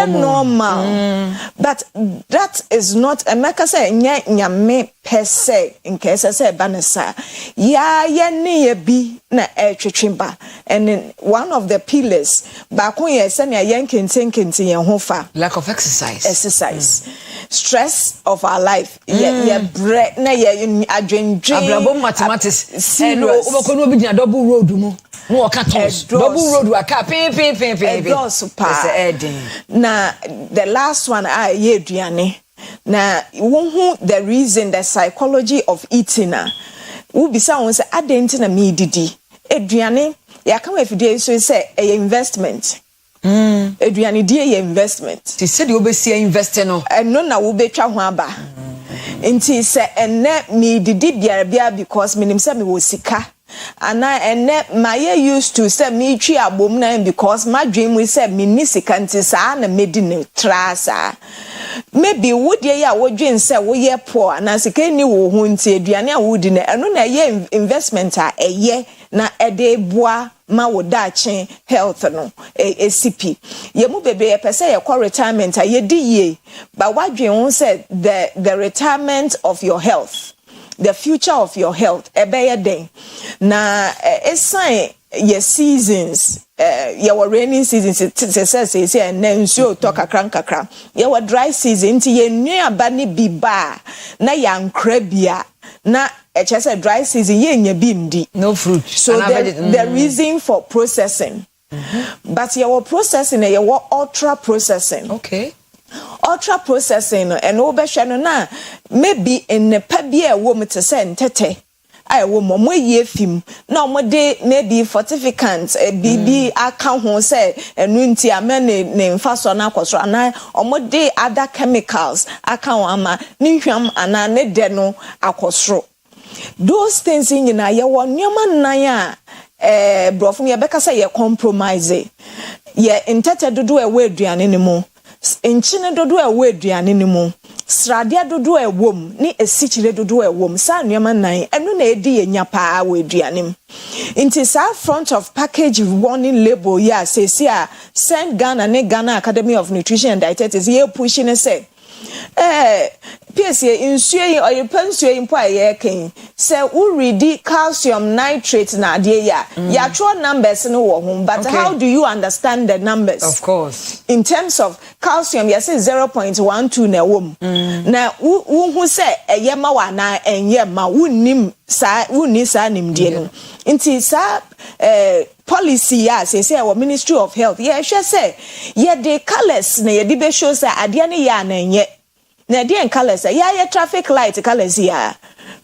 normal. But that is not a meka say nyame per se in case I say banasa. Ye bi na twetwemba. And one of the pillars back when you say yankin hofa lack of exercise. Stress of our life. Yeah, bread na ablabo mathematics. No obokono bi dia double road mu. No okatos. Double road wa ka pin. Na the last one ye aduane. Na who the reason the psychology of eating na. Wo bisa won say adenti na me didi. Aduane ya kan afidie so say investment. Aduane die ye investment. Ti said you obesi invest no. No na wo betwa ho aba. Nti se enne me didi bia because minim say me wo sika. Ana enne my used to say me twi abom na because my dream we say me ni sika nti sa na medi ne trasa. Maybe would ye ya wo dwen say wo ye poor na sika ni wo ho nti aduane a wo di na eno na ye investment a eye na ede boa ma wo dache health no ACP ye mu bebe ye pese ye call retirement ye di ye but wadwen won say the retirement of your health, the future of your health ebeye den na esan ye seasons ye were rainy seasons say and nsuo to kakra ye were dry season nti ye nnuaba ne biba na yankra bia na say dry season ye nya bindi no fruit so the reason for processing but ye were processing ye were ultra processing. Okay. Ultra processing and obehwe no na maybe in the pabia wo me te se ntete ai wo mo ye fim na mo de maybe fortificants bibi aka ho se enu nti amene ne mfaso na akosoro ana omo de other chemicals aka ho ama ni hwam ana ne de no akosoro those things in na ye wo nyoma nan a brofum ye beka say ye compromise ye ntete dodo e we aduane ne mu enchine dodo e we aduane ne mu srade dodo e wom ni esichire dodo e wom sa nneema nan enu na edi enya pa we aduane m inti sa front of package warning label ya say send Ghana ne Ghana Academy of Nutrition and Dietetics ye pushing say PSA insuye Oyerepa insuye mpo aye ken say we read calcium nitrate na ade ya tro numbers no wo ho but how do you understand the numbers? Of course, in terms of calcium you say 0.12 na wom na wo hu say eye ma wa na enye ma wunnim sa wunni sa nimdie no nti sa policy ya say our Ministry of Health ye hwe say ye the colors na ye di be show say ade ne ya na enye na the colors ya traffic light colors ya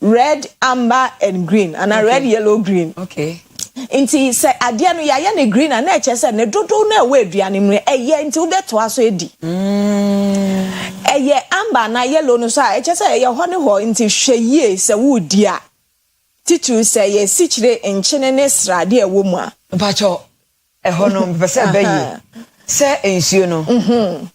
red, amber and green and a red, yellow, green. Okay. Inti say ade no ya ne green and na che say ne dodo na we aduane mu eye nti wo beto aso edi eye amber na yellow no so a che say ye ho ne ho nti hwe yie say wo dia titu say ye sichire enchene ne srade e wo mu a mpacho ho no pese bayi say ensuo no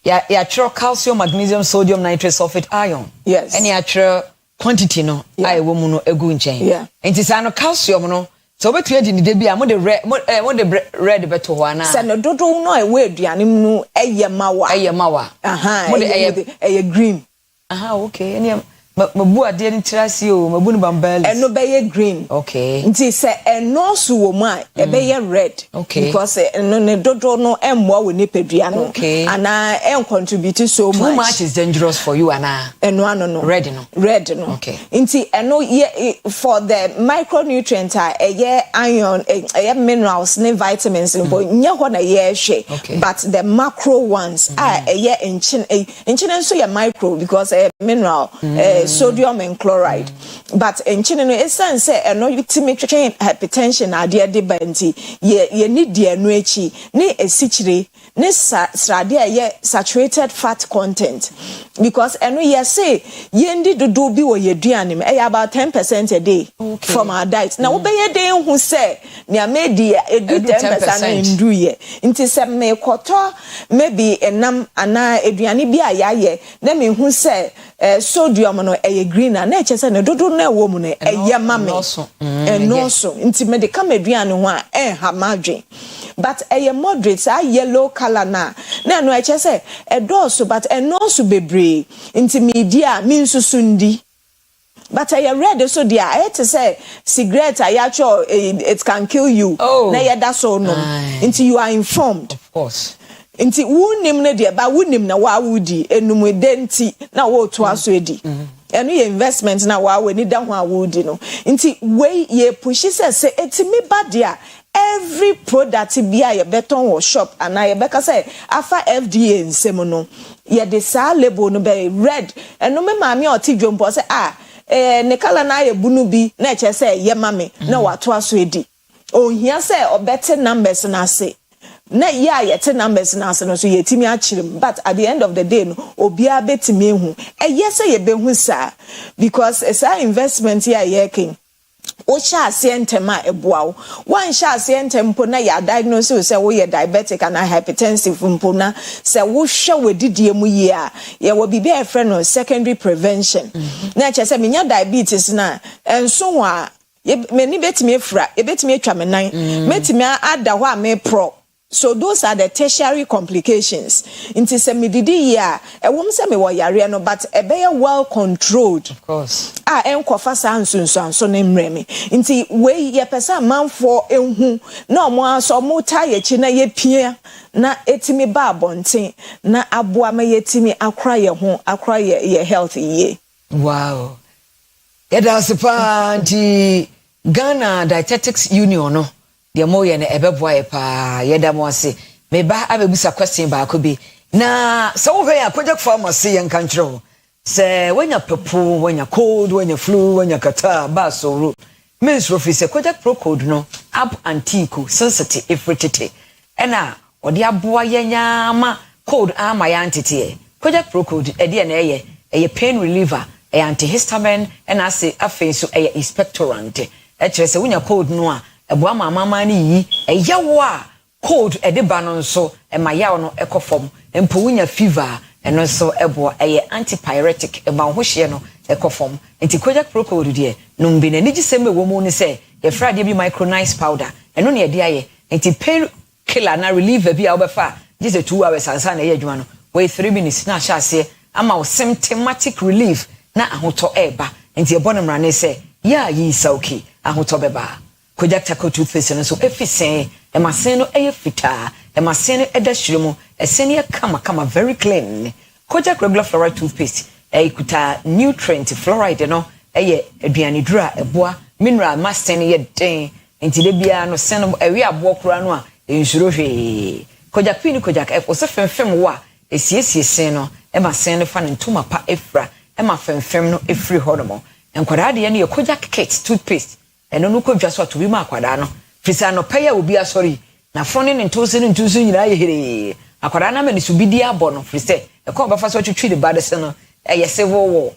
ya tro calcium, magnesium, sodium, nitrate, sulfate, iron. Yes. And ya tro quantity no ai wo mu no egu nchen enti sa no calcium no so betu edi ni de bia mo de red beto ho ana say no dodo no e we aduane mu eye mawa mo de eye green okay eni mabu ade ni tirasi o mabu ni bambali eno be ye green okay nti say eno so wo mu a e be ye red okay because eno ne dodo no emwa wo ne pedua no ana en contribute so much. Too much is dangerous for you ana eno ano no red no okay nti eno ye for the micronutrient ye iron ye minerals ne vitamins but nye ho na ye hwe but the macro ones ye enchine so ye micro because mineral sodium and chloride but enchine no essence say eno ultimate hypertension ade de banti ye need de eno echi ne esichire ne srade ye saturated fat content because eno ye say ye ndi dodo bi wo ye duane me about 10% a day from our diet na wo be ye dey hu say ne amedi edu 10% ndu ye nti se me koto maybe enam ana eduane bi ayaye na me hu say sodium no green na eche say ne dodo na wo mu no mame enoso nti me de kam eduane ho a ha madwen but moderate yellow color na no eche say edoso but enoso bebre nti media minsusundi but red so dia it say cigarette ayacho it can kill you na yeda so no nti you are informed of course nti wunim ne de ba wunim na wa wudi enum denti na wo to aso edi enu ye investment na wa we ni da ho awudi no nti we ye push say etimi ba dia every product bia ye beton wo shop and ye beka say afa FDA nsem no ye de sa label no be red enu me maami oti dwompo say ne kala na ye bunu bi na eche say ye mame na wato aso edi ohia say obete numbers na say na yet numbers na so yetimi achirim but at the end of the day no obia betimi hu yes ye be hu sa because esa investment here ye ken o sha asientema eboa one sha asientempo na ya diagnose we say we diabetic and hypertensive mpo na say wo hwe wedidie mu ye a ye wo bibi e friend no secondary prevention na che say menya diabetes na enso wa many betimi fra ebetimi atwa me nan metimi ada ho a me pro. So those are the tertiary complications. Inti se me didi ya ewom se me wo yare no but ebe well controlled. Of course. Enkofa sa nsunso ne mreme. Inti we ye pesa manfo enhu na omo aso mo ta ye chi na ye pia na etimi ba abonten na aboa ma yetimi akra ye ho akra ye health ye. Wow. Yeda sepa nti Ghana Dietetics Union no de mo ye na ebeboa pa yeda mo ase me ba abebusa question ba ko bi na so wo hwe akojak pharmacy yen kan kire se wenya pepo wenya cold wenya flu wenya kata ba so ro means officer kojak pro code no ab antiku sensitive ifritete ena odi aboa yenya ma cold ama ya antete kojak pro code e de na eye pain reliever e antihistamine ena ase afen so eye expectorant e kire se wenya cold no a eboa mama ni yi eyawo a cold e de ba no nso e ma yawo no ekofom empo wunya fever eno so eboa eye antipyretic e ma ho hye no ekofom enti kojak pro cold de no mbi na nigi sembe wo mu ni se ye frade bi micronized powder eno ne de aye enti pain killer na reliever bi a obefa just 2 hours ansa na ye adwuma no wait 3 minutes na sha se ama symptomatic relief na ahoto eba enti e bono mra ne se ya yi sauki ahoto beba kojak tako toothpaste no so efisen e masen no eye fita e masen no eda hwiremu e sen ye kama very clean kojak regular fluoride toothpaste e kuta nutrient fluoride no eye aduane dura eboa mineral masen ye den enti de bia no sen no ewe abo kura no a ensuro hwe kojak pin kojak e so femfem wo a esiesie sen no e masen no fa ne ntoma pa efra e ma femfem no efri hodomo enkwara de ne ye kojak kit toothpaste eno no kodwa so to bi ma akwada no fisa no paya obi asori na fone ne ntoso nyina ye here akwada na mani subidi abo no fise e ko ba fa so twitwi de bade se no eye sevo wo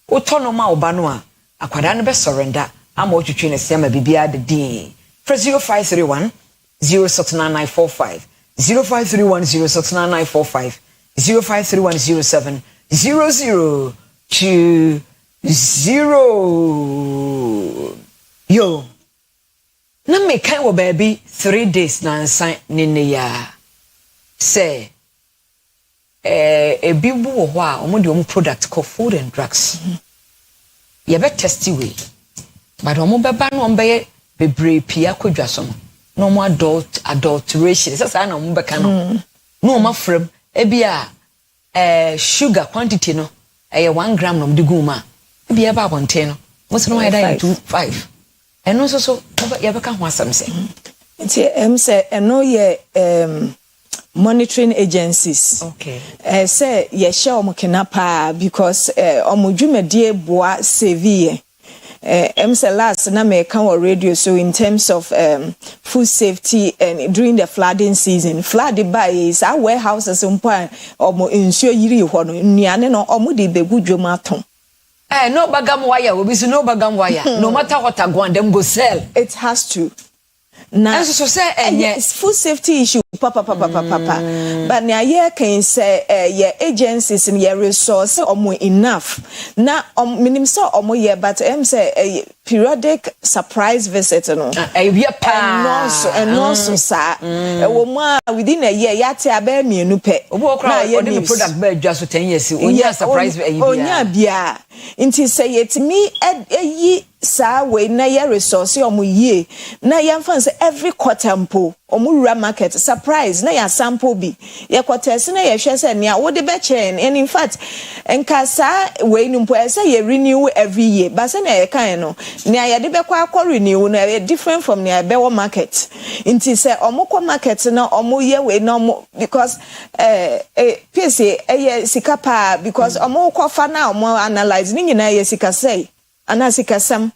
utono ma oba no a akwada no be surrender ama otwitwi ne se ma bibia de din 0531 069945 0531 069945 053107 0020 yo na me kan wo baby 3 days na nsan ne ya say ebi bu wo ho a omo de omo product called food and drugs ye be testy way but omo be ba no be bebre pia kodwa so no mo adulteration say na omo be kan no no ma frem ebi a sugar quantity no 1 gram no de guma ebi e ba bonten no mo se no ma da 25 eno so ya beka ho asam se nti say eno ye monitoring agencies okay say ye share omkena pa because omudwumadie boa severe say last na me kan on radio so in terms of food safety and during the flooding season flood by is our warehouses mpo omo nsuo yiri ho no nnuane no omo de begu dwom aton no bagam wire obi so no bagam wire no matter what I go and them go sell it has to now so say yes food safety issue papa but na ye can say your agencies and your resource omo enough na minim so omo ye but say periodic surprise visit no we pa and also sa wo mo within a year yate aba mienu pe na ye the product be adwa so 10 years onya surprise onya bia nti say yetimi yi sa we na ye resource omo ye na ye fan say every quarter mpo omurura market surprise na ya sample bi ye quarters na ye hwe say nia wo de be chain and in fact enkasa we numpo say ye renew every year but say na ye kan no nia ye de be kwa renew na ye different from nia be wo market nti say omukọ market na omo ye we no because pese ye sikapa because omukọ fa na omo analyze ni nyina ye sikasei anasikasam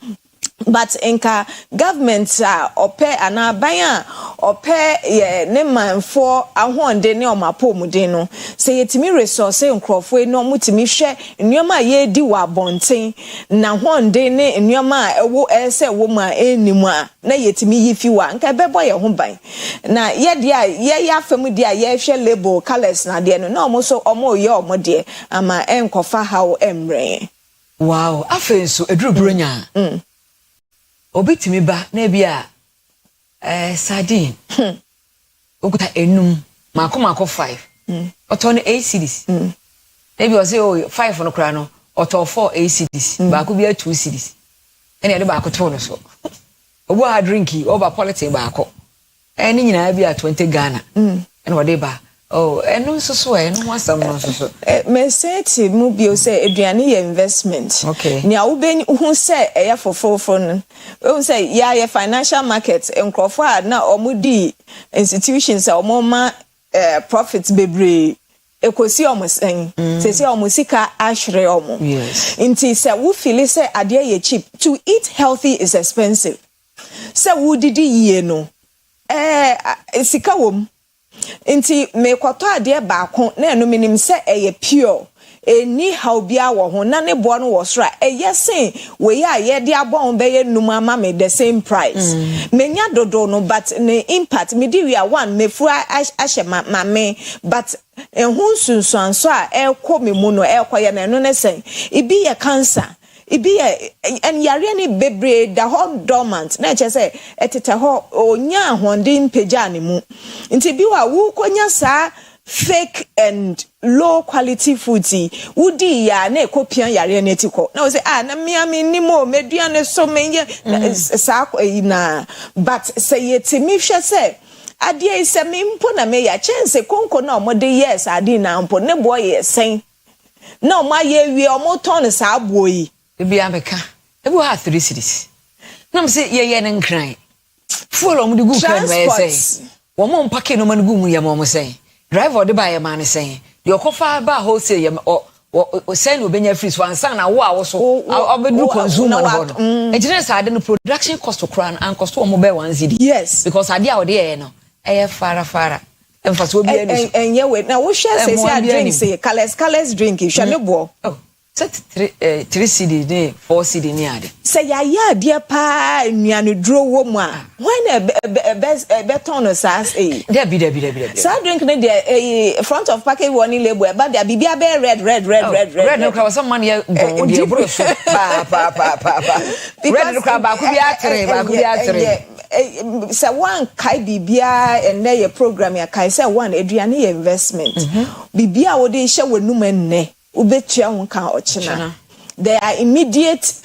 but enka government ope anaban ope ye ne manfo ahonde ne omapomuden no say yetimi resource nkrofo no mutimi hwe nneoma ye di wa bonten na honde ne nneoma ewo ese wo ma enimu a na yetimi yifi wa nka bebo ye ho ban na ye dia ye afam dia ye hwe label colors na de no na omo so omo ye omo de ama enkofa how emre wow afenso eduru bronya obi timi ba na bia sardine okuta enum mako 5 oto no 8 cedis na bia o say 5 no kra no oto 4 8 cedis ba ko bia 2 cedis ene de ba ko to no so obo ha drinki over politic ba ko ene nyina bia 20 Ghana ene wode ba oh eno so eno wasam no so me say ti mu bio say eduane ye investment okay ni a wo be hu say eya fofofo no we say ya financial market enkrofo a na omudi institutions a omoma profits bebre ekosi omosen say omosika ahre omo yes inti say wo feel say ade ye cheap to eat healthy is expensive say wo didi ye no sika wom inti me kwato ade baako na eno minim se eye pure eni how bia wo ho na ne bo no wo sora eye sen we ya ye de abon be ye num ama me the same price menya dodo no but ne impact me di we one me fu ahye ma me but ehun sunsun so a ekọ me mu no ekọ ye na eno ne sen ibi ye cancer ibi en yare ni bebre da ho dormant na che say etete ho onya ahonde mpagya ne mu nti bi wa wo konya sa fake and low quality foods wudi ya na ekopian yare na etiko na we say na miami ni mo meduane so menye sa na but say yetimi hwe say ade ise me mpo na me ya chense konko na omode yes ade na mpo ne boy yesen na oma ye wi omo ton sa aboyi ebi ameka ebi ha 3 cities na me say ye ne nkran full om de gu kan me say wo mo mpake no man gu mu ye mo say driver de ba ye man say de okofa ba wholesale ye o say no benya free so ansan na wo a wo so obedu consumer no ejire sa ade no production cost to crown and cost wo mo be 1 cedi yes because ade a wo de ye no fara emfaso obi ani enye we na wo share say drink say colors drink you shall no oh set 3 cedi dey 4 cedi ni ade say ya de pa nuane duro wo mu a when be ton say there be say drink na the front of package warning label but there bibia be red no kwa some man here go dey bro so pa red no kwa ba ku bi atere say one kai bibia and your program ya kai say one aduane investment bibia wo dey hye wanum enne ubetua ho kan ochina there are immediate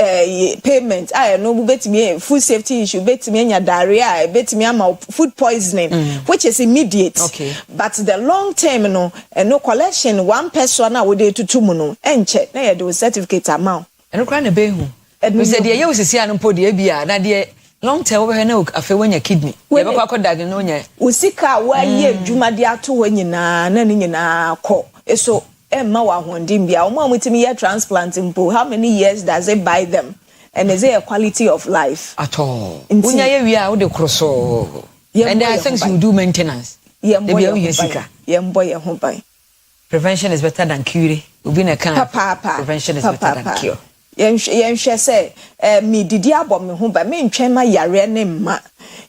payment no betimi food safety issue betimi nya diarrhea betimi ama food poisoning which is immediate okay. But the long term no no collection one person na wo dey tutumu no enche na ye do certificate amount eno kra na be hu we said ye usisi an mpo de bia na de long term we na afa wanya kidney ye be kwa kodage no nya usika wa ye dwuma de ato wanyina na ni nyina ko eso Emma wa hondimbia omo amutimi ye transplant mpo how many years does it buy them and is there a quality of life at all unya ye wi a wo de kroso and I think you do maintenance ye mbo ye ho ban prevention is better than cure obi na kan prevention is better than cure yen hwe say me didi abom me ho ba me ntwen ma yare ne ma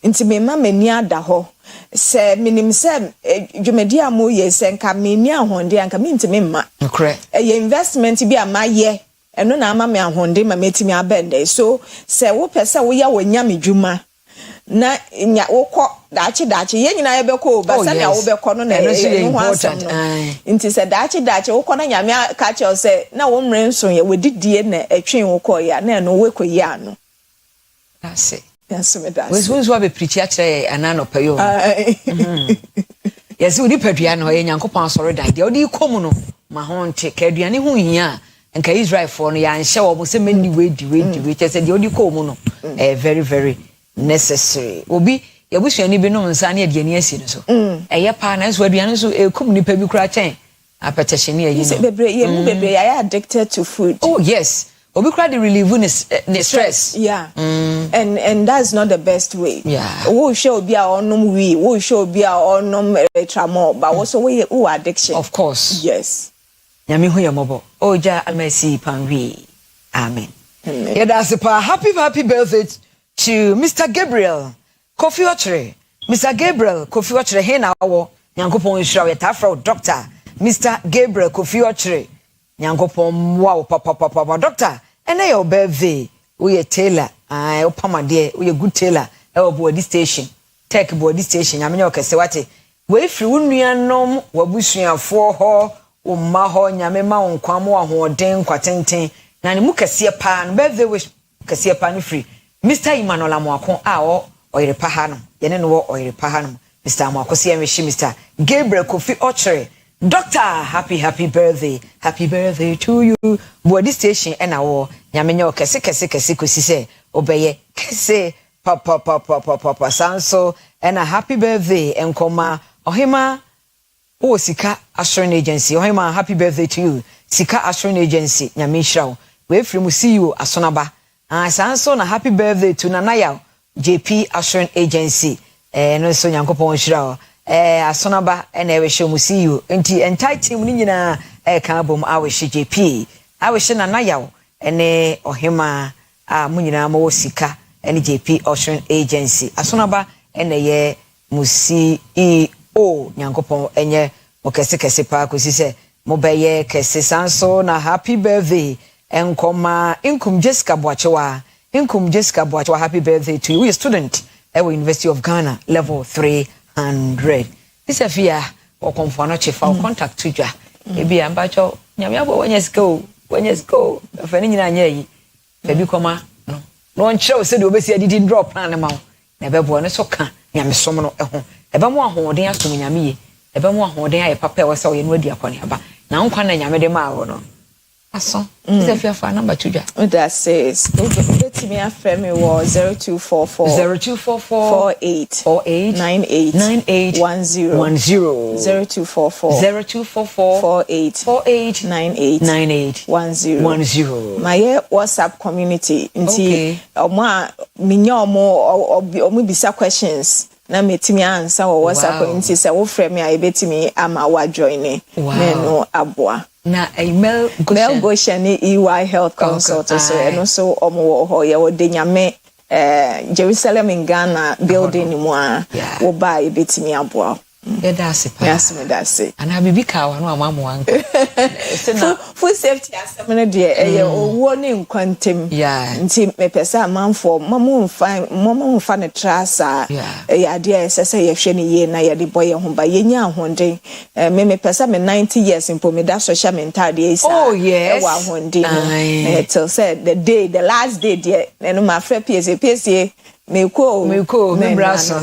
nti me ma mani ada ho se minim se dwumedi amo ye se nka me ni ahonde anka me ntimi ma correct ye investment bi ama ye eno na ama me ahonde ma metimi abende so se wo pese wo ya wonya me dwuma na nya wokọ daachi ye nyina ye beko ba se na wo beko no na no important nti se daachi wokọ na nyame ka che o se na wo mre nso ye wedidie na atwen wokọ ya na no wekoyi ano that's it yes me that we so be preach akere anano payo yes we padua no ye nyankopon asore dan de odi komu no ma ho nte ka aduane ho hia nka Israel for no ya nhye wo se mani we chese de odi komu no very very necessary obi yabusuani bi no nsa na aduane asi no so eye pa na so aduane so ekum nipa bi kura chen apetehye ne ayi no bebre ya addicted to food oh yes obi kura the relieve stress yeah and that's not the best way yeah wo show obi a onom wi wo show obi a onom tramol but wo so we addiction of course yes nyame hu yamobo oja amasi panwi amen yeah that's a happy birthday to Mr. Gabriel Kofi Ochre Mr. Gabriel Kofi Ochre he na wo nyankopon nhira we tafro doctor Mr. Gabriel Kofi Ochre nyankopon wow papa doctor ene your birthday we Taylor ah opama de we good tailor e wo body station tech body station nyame okese wate we free unuanom wabusuafo ho wo ma ho nyame ma wonkwam wo ahoden kwatenten na ne mu kese pa no birthday wish kese pa no free Mr. Emmanuel Amoako a o Oyerepa hanom yene no wo Oyerepa hanom Mr. Amoako se yemhye Mr. Gabriel Kofi Ochere Doctor, happy birthday to you. Body station and our Yamenyo kese kusi se obeye kese papa sanso and a happy birthday and koma ohima o Sika Assurance Agency ohima happy birthday to you Sika Assurance Agency nyamishrawo we free mu see you asonaba sanso na happy birthday to Nanaya JP Assurance Agency no so nyankopon shrawo asonaba ene we show mu see you enti entire team ni nyina kan bom awehye JP awehye Nanaya ene ohima mu nyina ma wo Sika ene JP Assurance Agency asonaba ene ye mu CEO nyankopon enye mo kese pa kosi se mo beye kese sanso na happy birthday enkoma inkum Jessica Boachewa happy birthday to you. We a student at University of Ghana level 300 this afia o konfo chifa contact to ja ebi ambacho nyame abo wenyes go afani nyina anya yi ebi koma no nkyerɛ se de obesi adidi drop plan ma na bebo no so ka nyame som no ho ebe mo ahoden asom nyame ye ebe mo ahoden aye papa e wo se wo ye no adi akɔne aba na nkwa na nyame de ma wo no aso this afia fa number 2 ja that says let me affirm me was 0244 48 98 10 0244 48 98 10 my WhatsApp community nti omo minya omo bisa questions na metimi answer wo WhatsApp community say wo frame me a ebetimi ama wa join me no aboa na email Goshen EY Health Consultant so eno so omo ho ye wo de nyame Jerusalem in Ghana building ni mu a wo ba ebetimi aboa that's it yes me that's it and I be ka wa no amamu anka food safety asemene de eye owo ni nkwantem nti mepesa amanfo mamu mfa ne trasa ya de esese ye hwe ne ye na ye de boye ho ba ye nya ahonden mepesa me 90 years impo me da social mental de isa e wa ahonden till said the last day de eno ma fra psa Meko membraso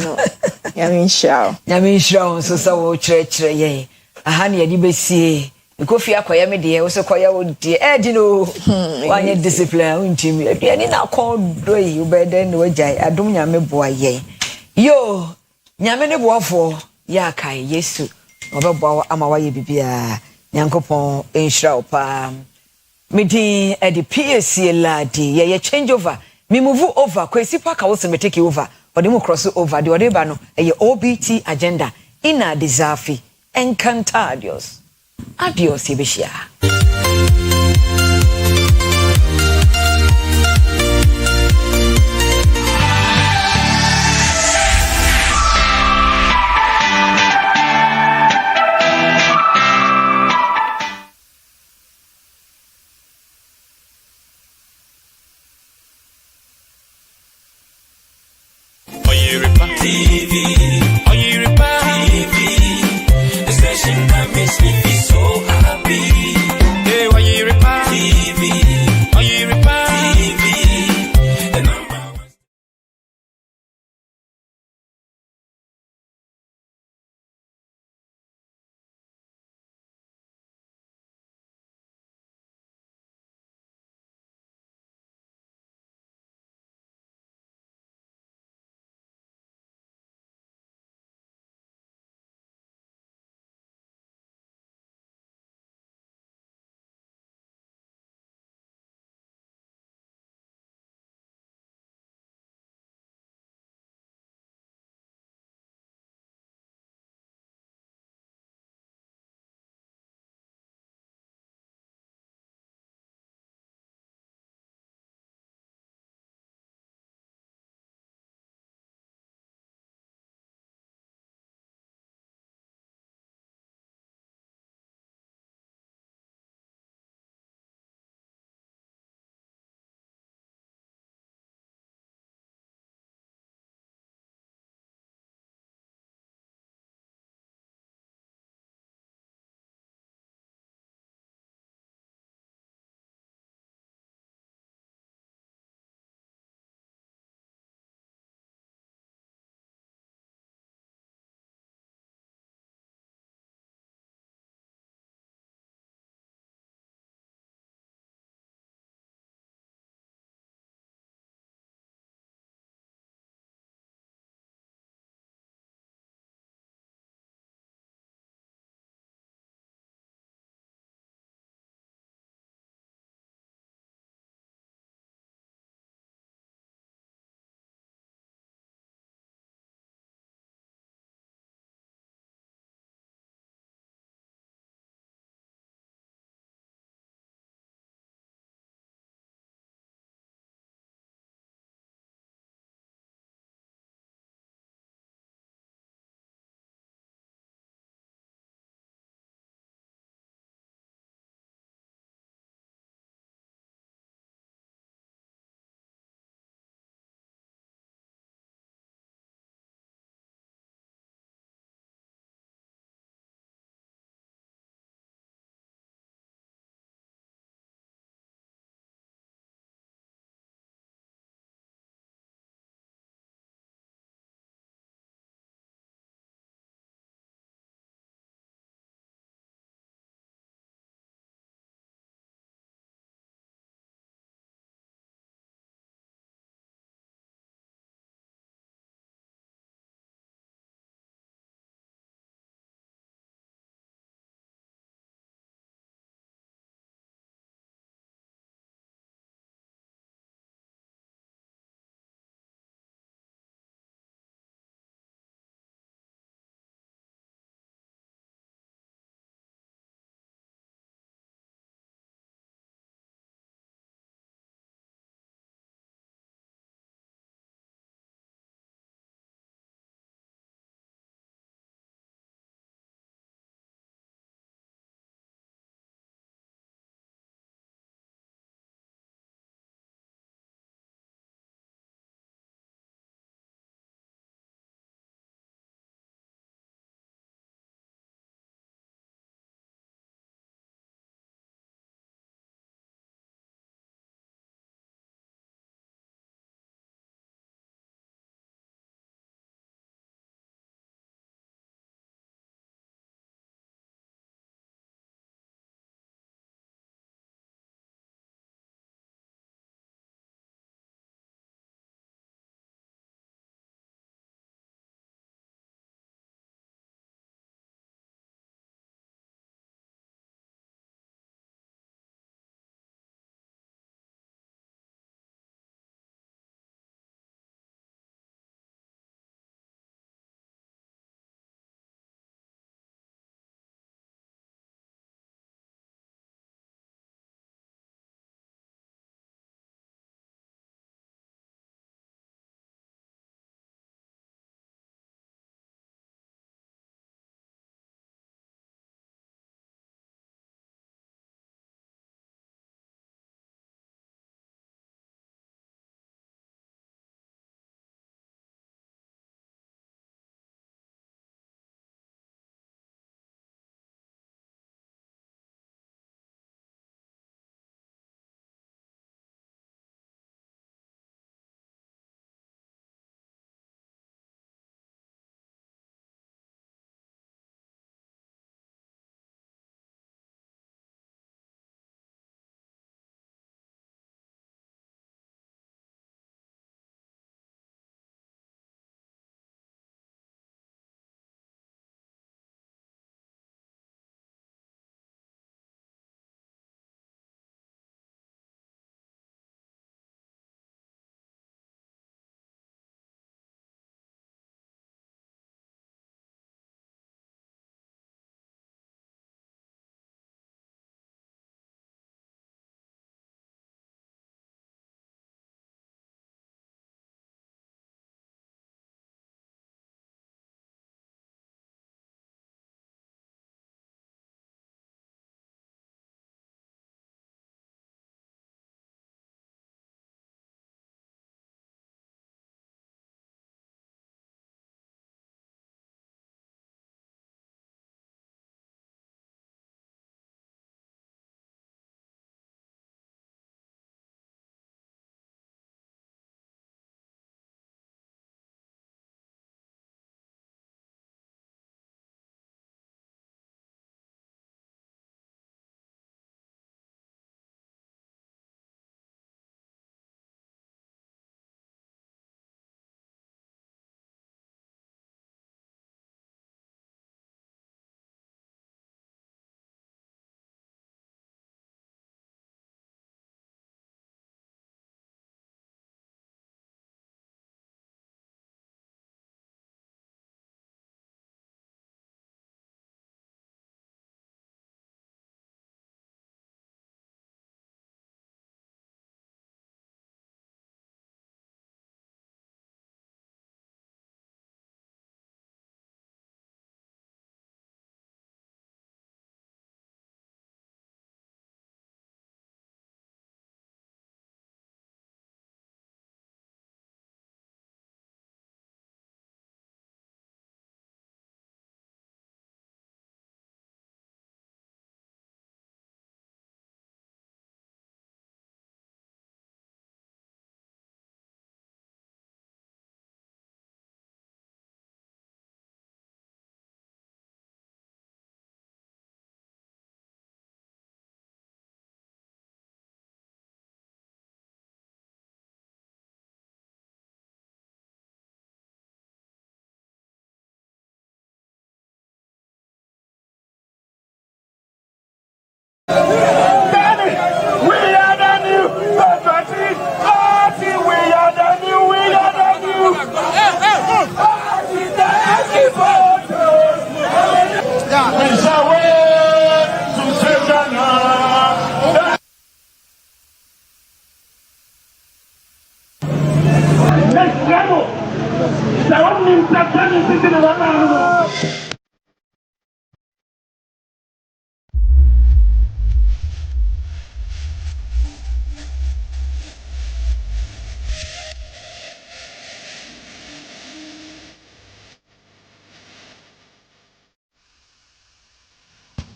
Yamin shao so so chere ye aha ne yadi besie Kofi akoya me de wo so koya wo de di no wanye discipline untimi aduani na kodo yi ubeden no wajai adom nyame boa ye yo nyame ne boafo ya kai Yesu obeboa ama waye bibia nyankopon enhira pa medi edi PSC ladi ye change over me move over Kwesi Park will me take over or the cross over the odeba no OBT agenda ina desafi encantadios adios ibishia Oyerepa TV, the station that makes me feel so happy. Hey, Oyerepa TV, Oyerepa TV, the number one.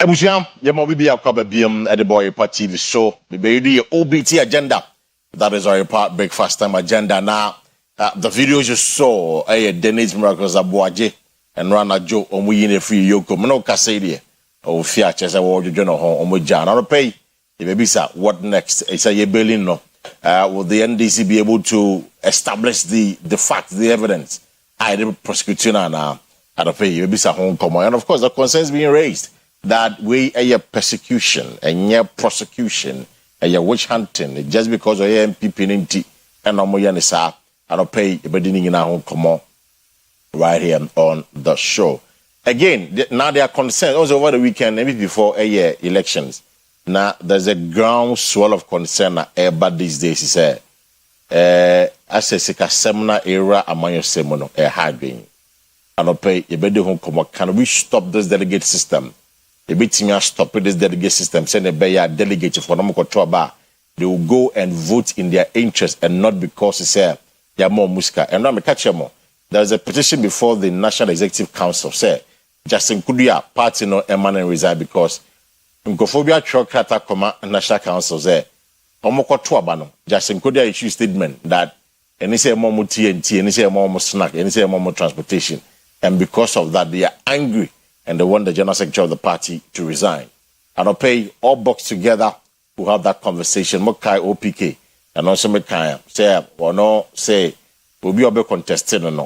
Ebusiam, your mobile be a cover beam at the Oyerepa TV show. Maybe the OBT agenda. That is Oyerepa breakfast time agenda. Now, the videos you saw, Denise Miracles Abuaje and Rana Joe on we in a free Yoko. Mano Cassadia. Oh, Fiat, award you journal home with John. I'll pay. Maybe, sir, what next? It's a yearling, no. Will the NDC be able to establish the facts, the evidence? I did prosecution now. I'll pay. Maybe, sir, home come on. And of course, the concerns being raised that we a persecution and prosecution and witch hunting just because of MPP ninety and Omoyanisa I don't pay a beginning in our home come on right here on the show. Again, now they are concerned also over the weekend, maybe before elections. Now there's a groundswell of concern about these days. He said, as a seminar era among your seminar, a hard game. I don't pay a better home come on. Can we stop this delegate system? A bit stop this delegate system, send a bear delegate for Namoko. They will go and vote in their interest and not because it's a more muska. And now me catch you more. There's a petition before the National Executive Council. Say Justin Kudia party no eman and resign because Nkophobia Chokrata Koma National Council say Omoko Tuabano. Justin Kudia issued statement that any say more TNT, any say more snack, any say more transportation. And because of that, they are angry. And they want the general secretary of the party to resign. And I'll pay all box together who have that conversation. Mokai OPK and also Mekai say or no say we'll be able contesting on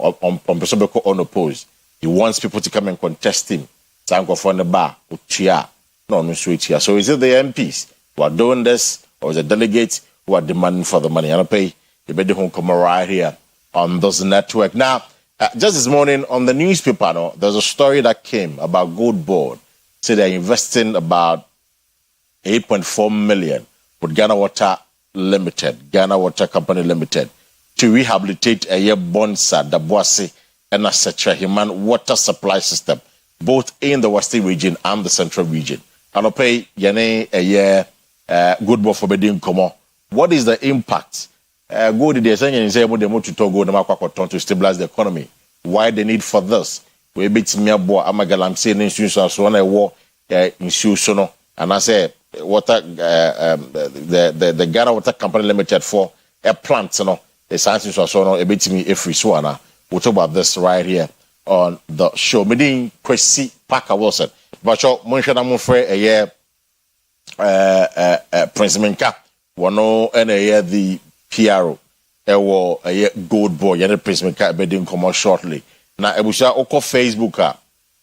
unopposed. He wants people to come and contest him. Sanko for the bar, Uchia, no switch here. So is it the MPs who are doing this, or is it delegates who are demanding for the money? And I'll pay you better come right here on this network. Now, just this morning on the newspaper, there's a story that came about Gold Board. Say they're investing about 8.4 million with Ghana Water Company Limited, to rehabilitate a year Bonsa, Dabuasi, and a Setrahiman water supply system, both in the Western region and the Central region. And I'll pay Yane a year Good Board for Bedin Komo. What is the impact? Good idea saying in Zemo de Motu Togo to stabilize the economy. Why the need for this? We beat me abo amagalam saying institution so on a war institutional and I say water the Ghana Water Company Limited for a plant the science so no a bit me every swana. We'll talk about this right here on the show. Medin Kwesi Parker Wilson. But you mentioned I'm afraid a year Prince Minka wano and a year the PRO, a Gold Boy, and the President Bedin come out shortly. Now, Ebusha Oko Facebook,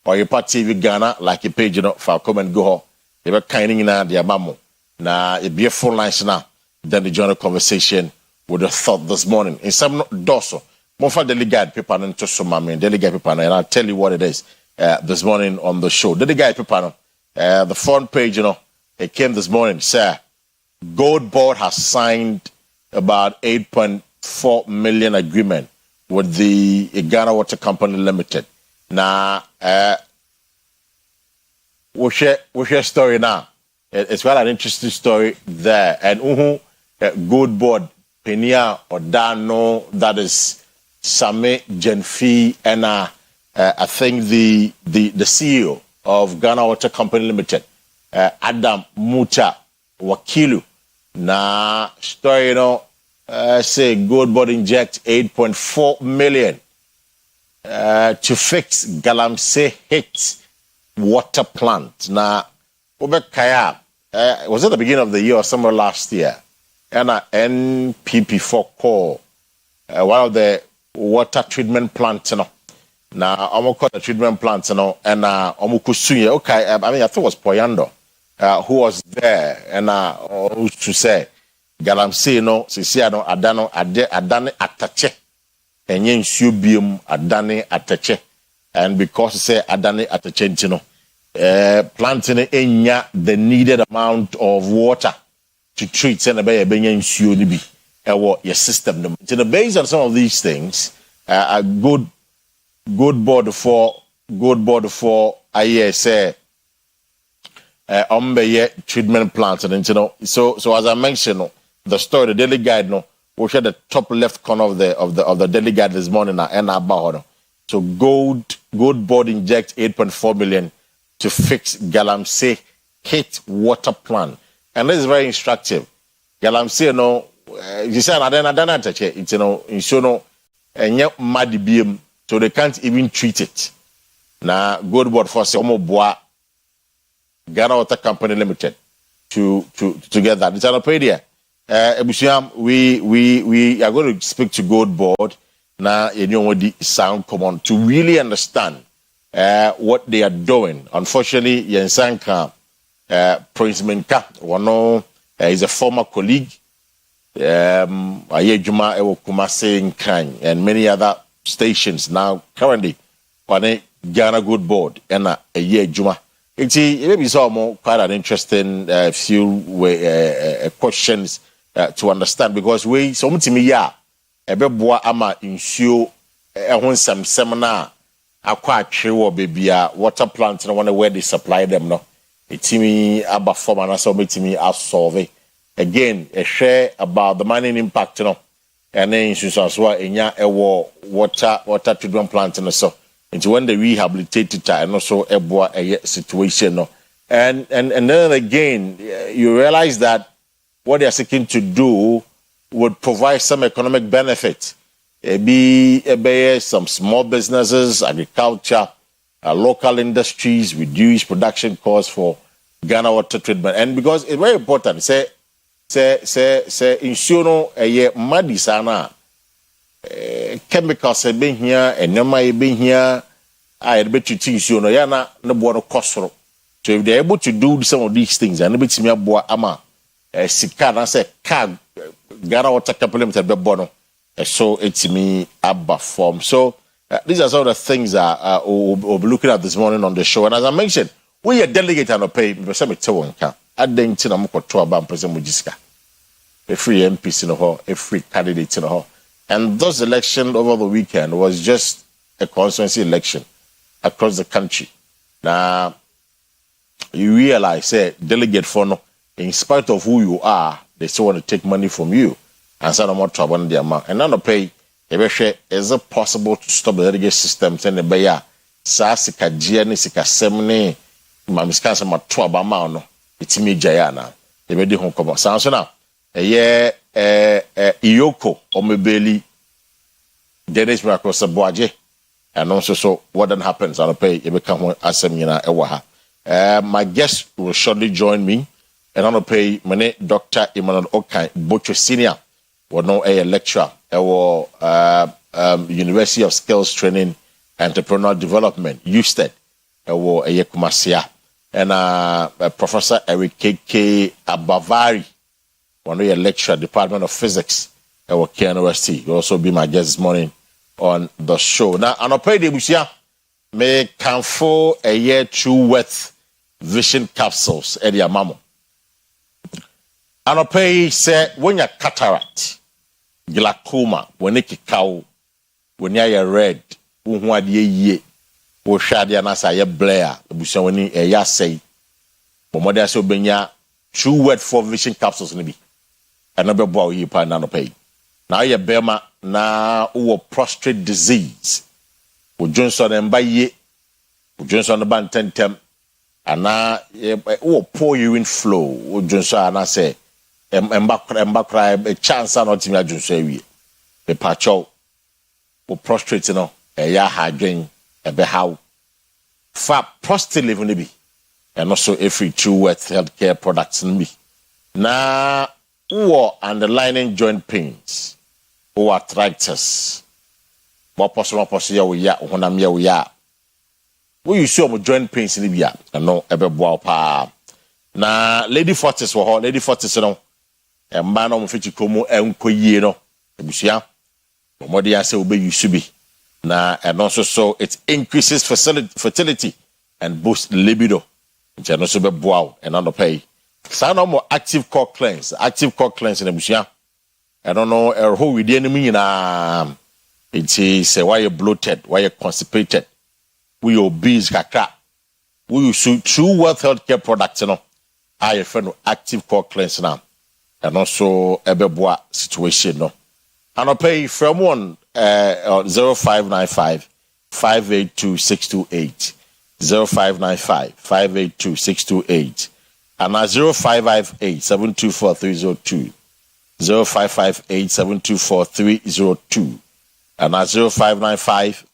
Oyerepa TV Ghana, like a page, for come and go. They were kinding in the Abamo. Now, it be a full line now. Then the journal conversation with the thought this morning. In some dorsal, more for delegate paper and to some delegate paper, and I'll tell you what it is this morning on the show. Delegate paper, the front page, it came this morning, sir. Gold Board has signed about 8.4 million agreement with the Ghana Water Company Limited. Now, we'll share story now. It's quite an interesting story there. And Gold Board, Penia or Dano, that is Same Genfi, and I think the CEO of Ghana Water Company Limited, Adam Muta Wakilu. Now, story, say Gold Board inject 8.4 million to fix Galamsey hit water plant. Now, Obekaya, was at the beginning of the year or somewhere last year, and NPP4 call one of the water treatment plants, Now, I'm call the treatment plants, and Omukusuye. Okay, I mean, I thought it was Poyando. Who was there and who to say Galamsey Sisiano Adano Adane Atache and Yen Subium Adane Atache, and because say Adane Atache planting enya the needed amount of water to treat send a bay benyan sunibi what your system. Based on some of these things, a good board for I say treatment plants and so as I mentioned, the story, the daily guide, we share the top left corner of the daily guide this morning and so Gold Board inject 8.4 million to fix Galamsey Hit Water Plan. And this is very instructive. Galamsey, no, you say, I don't touch it, it's, and yet, mad BM, so they can't even treat it. Now, good word for Somo Bois, Ghana Water Company Limited, to get that. It's an opinion. We are going to speak to Gold Board now, the sound common to really understand what they are doing. Unfortunately, Yensanka, Prince Minka, is a former colleague. Ayejuma Ewo Kumase in Kany and many other stations now currently on a Ghana Good Board and a year Juma. It may be some quite an interesting few questions to understand because we so much me ya ebeboa ama nsuo ehon seminar Akua Asiedua baby water plant no one where they supply them no etimi aba form and so metimi solve again a share about the mining impact no and then so enya ewo water treatment plant no so into when they rehabilitate it and also eboa a situation no and then again you realize that what they are seeking to do would provide some economic benefit. Be some small businesses, agriculture, local industries, reduce production costs for Ghana water treatment. And because it's very important, say insuno madi sana chemicals have been here and number been here. I bet you think insuno yana no bono kosoro. So if they're able to do some of these things, and bit me aboa ama sika na say car Ghana Water Company Limited be bono. So it's me abba form. So these are some of the things that we'll be looking at this morning on the show. And as I mentioned, we are delegate and pay. Me tell one can. I didn't think I'm going to about President Mujiska. A free MPs in the hall, a free candidate in the hall. And those elections over the weekend was just a constituency election across the country. Now, you realize, say, delegate for no, in spite of who you are, they still want to take money from you and send them more trouble in the amount. And now to pay, is it possible to stop the delegate system? Send the buyer, Sasika Gianni, Sika Semini, Mamiscasa Matuaba Mano, it's me Jayana. They made the home come. Sounds now. Iyoko Omebeli Dennis Miracle Sabuaje and also so what then happens I'll pay you become asemina ewaha. My guest will shortly join me and I'll pay my Dr. Emmanuel Okai Bocho Senior will know a lecturer University of Skills Training Entrepreneurial Development USTED a Yekumasia and Professor Eric K. Abavari one day a lecturer, Department of Physics at Akua University. You'll also be my guest this morning on the show. Now, on a pay de may come for a year true worth vision capsules at your mamo. On a pay say when you're cataract, glaucoma, when you cow, when you're red, when ye, or shady and as I blair, the bushawini a ya say, but what so benya true word for vision capsules in the and never bow you pan no pay. Now you bema na or prostrate disease. Wo Johnson and by ye, Johnson the band tentem, and now poor urine flow, wo Johnson and I say, emba a chance are not in your Johnson. The patcho will prostrate no a ya hydrin a behow. Fat prostate live in be, and also every true worth healthcare products in me. Now or underlying joint pains, or arthritis, what possible we ya when I'm we are. We you show joint pains in Libya, and no ever bow pa. Na Lady Fortis were Lady Fortis, no, and man on Fitikomo and Koyeno, Busia, what the answer will be you should be. Na and also so it increases fertility and boosts libido, which are also be bow and underpay. So no more active core cleanse in the bushia. I don't know who with the enemy in it is why you're bloated, why you're constipated, we obese kaka. We use true wealth healthcare products, you know. I refer to active core cleanse now. And also a beboa situation, no. And I'll pay from 0595 582 628 0595 582 628 and 0558 724 302 0558 724 302 and 0595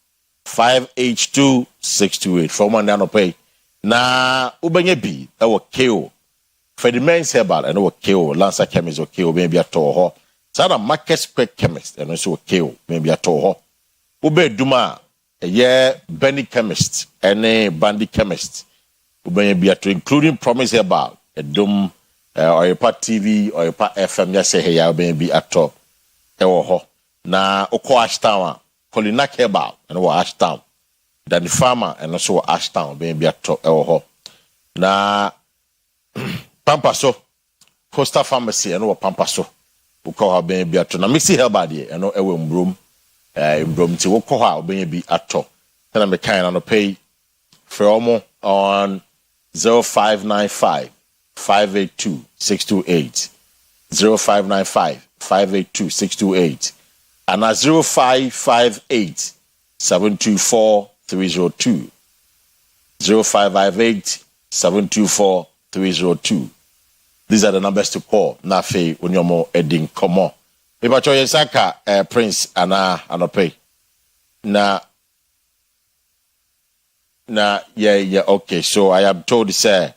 582 628 from one down pay na ubenye bi e wo KO for the men's herbal and wo KO Lancer chemist wo KO maybe a toho sada market square chemist and also KO maybe a toho ube duma ye Benny chemist and Bandy chemist ubenye bi to including Promise Herbal edum Oyerepa TV Oyerepa FM ya say ya ubenye bi ato e wo ho na Akua Asiedua Polinak Herbal and wo Ashtown then the farmer and also Ashtown being be a top na Pampaso Costa Pharmacy and what Pampaso we call her being be a top na mixi herbal there and no ewe mbrum ti we call her being be a top then I'm kind on pay for almost on 0595 582 628 0595 582 628 and 0558 724 302 0558 724 302. These are the numbers to call. Nafe Unyomo Edin Komo. Ibacho Yesaka Prince Ana Anope. Na yeah okay. So I am told say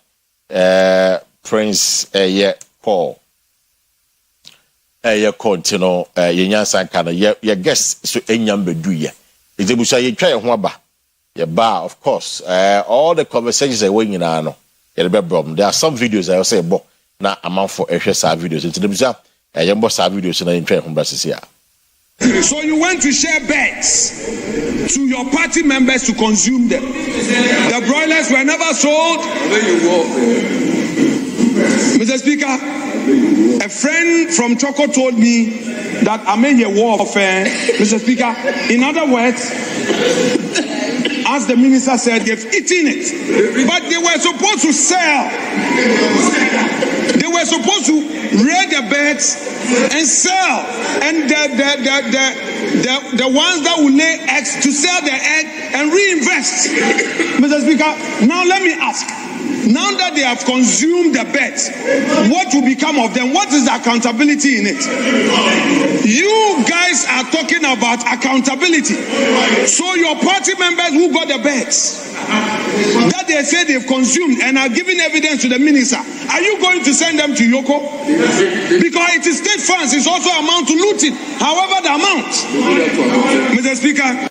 Prince call. Continue yenyansa kana ye guess so enyam bedu ye. Izebusa ye twa ye ho aba. Ye ba of course all the conversations are going on no. Ye be problem. There are some videos I say bo na amount for ehwe sa videos. Izebusa ye mbo sa videos na ye twa ye ho ba sisi a. So you went to share beds to your party members to consume them. The broilers were never sold. Mr. Speaker, a friend from Choco told me that I made a warfare. Mr. Speaker, in other words, as the minister said, they've eaten it. But they were supposed to sell. They were supposed to raid the beds and sell. And the ones that will lay eggs to sell their egg and reinvest. Mr. Speaker, now let me ask. Now that they have consumed the beds, what will become of them? What is the accountability in it? You guys are talking about accountability. So your party members who got the beds that they say they've consumed and are giving evidence to the minister, are you going to send them to Yoko? Because it is state funds, it's also amount to looting. However, the amount. Mr. Speaker.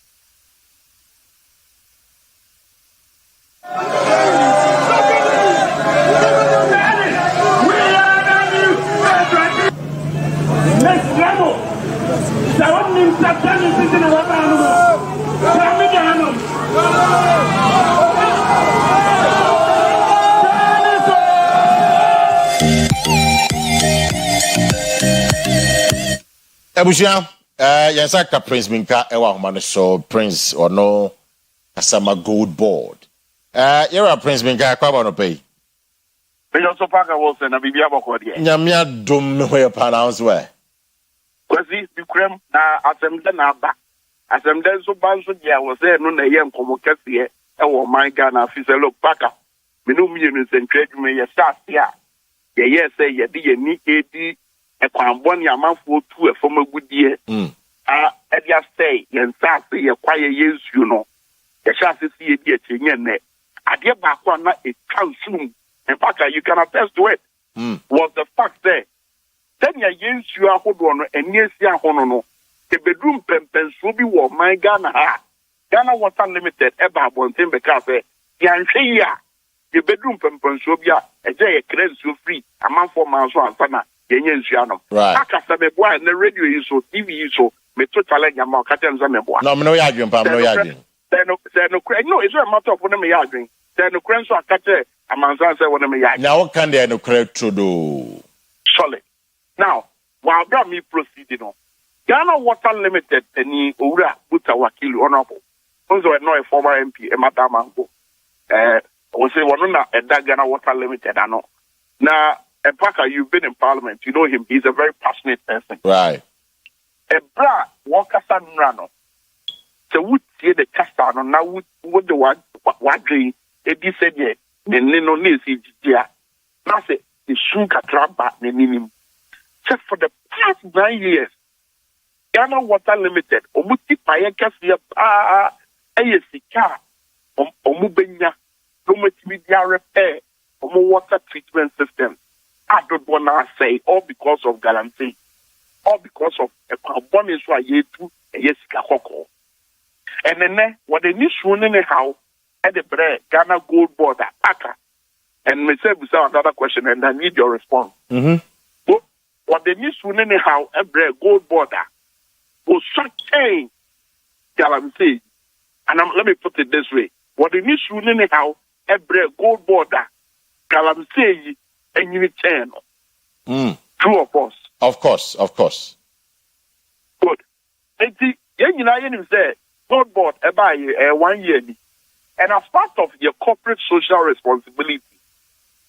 Abusia yensaka Prince Minka ewa homane so Prince or no asama gold board you're Prince Minka kwa no pay so paka wo se na bibia boko de nyamia dum me ho pronounce where Kwesi bikrem na asemde na aba asemde so banso dia wo se no na ye nkomo kese e wo man Ghana fi se look paka me no mi no sentwe adwuma ye start ya ye say ye de ye ni edi ekwambon ya manfo tu efomagudie edia say yensa say ye kwaye yesu no ye sha say ye di echenye ne ade ba kwa na e transum in fact you can attest to it was the fact there then ya yesu ahodo no eniesi ahono no e bedroom pempenso bi wo man Ghana Water Limited eba abonten be ka say yanhwe ya e bedroom pempenso bia eje ye credit free amanfo manso ansana right. Akasa me boy na radio yi so TV yi so me to challenge am o kata nza me boy. No me no ya adwen pa me no ya adwen. No it's a matter of when me ya adwen. Then no kren so akata amanza say when me ya adwen. Now what can they no credit to do? Solid. Now, while that me proceeding on. Ghana Water Limited any owura buta wakili honorable. Also no a former MP e madam ango. We say one na Ghana Water Limited ano. Na and Parker, you've been in Parliament. You know him. He's a very passionate person. Right. Ebra Walker Rano. So would see the castano now would the what dream edi said ye ne no ne si dia na say the sun katraba ne ninim just for the past 9 years Ghana Water Limited omuti paye kase pa sika omubenya domestic media repair water treatment system I don't want to say all because of guarantee all because of a carbon is why you do sika koko and then what they need soon anyhow at the bread Ghana Gold Board aka and me say another question and I need your response. What they need soon anyhow at bread gold border will sustain guarantee. And let me put it this way. What they need soon anyhow every gold border guarantee and you channel. True of course. Of course. Good. And the you say gold board about 1 year. And as part of your corporate social responsibility.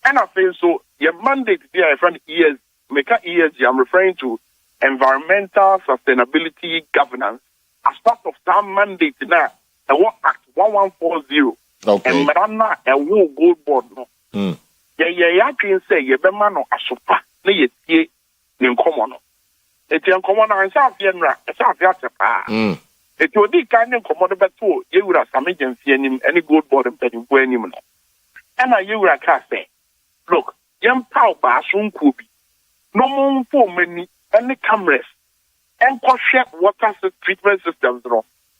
And I feel so your mandate there from ESG, make ESG, I'm referring to environmental sustainability governance. As part of that mandate now, I want Act 1140. Okay. And Marana, a war gold board. No. Yeah, can say, you be man or asopa, ne ye in common. It's in common and South Yenra, a South Yatapa. It will be kind of common about two, you would have some agency and any gold board and petting for any man. And I you would have say, look, young power soon could be no more for many any cameras and share water treatment systems.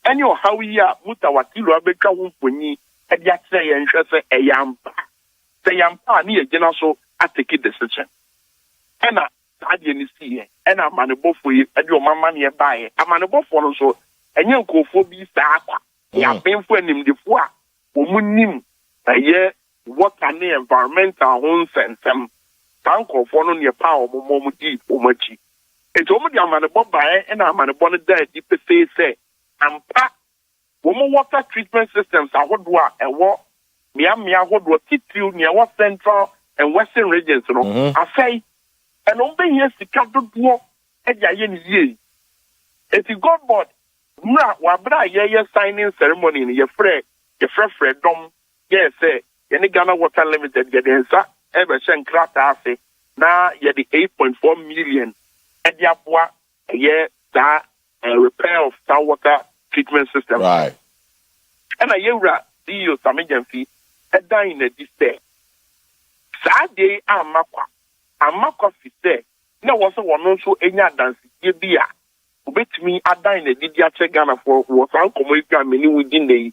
And you how we are Mutawatilu Abeka Wumpuni and yet say and say a yampa. Say yampa near Genaso, I take it decision. And I didn't see and I'm on a both for you and your mamma nearby. I'm on a both for also and you go for be Sapa. Yeah, paying for him the four woman a year water near environmental home sense. Thank you for no your power, Momoji, Omachi. It's only a man about by and I'm on a bonnet there, deep say, and pack woman water treatment systems. I would work and what Mia would what Titu near what central and western regions. I say, and only yes, the capital walk at Yayen ye. If you got board, Wabra, ye signing ceremony in your friend, Dom, yes, say, any Ghana Water Limited, get answer. Ever sent Krata now you're the 8.4 million at the Akua a year that repair of town water treatment system. Right. And a year CEO some agency at dying at this day. Saturday Amakwa say no was one also any dance ye beer. Bet me at dying at the Ghana for was uncommon many within the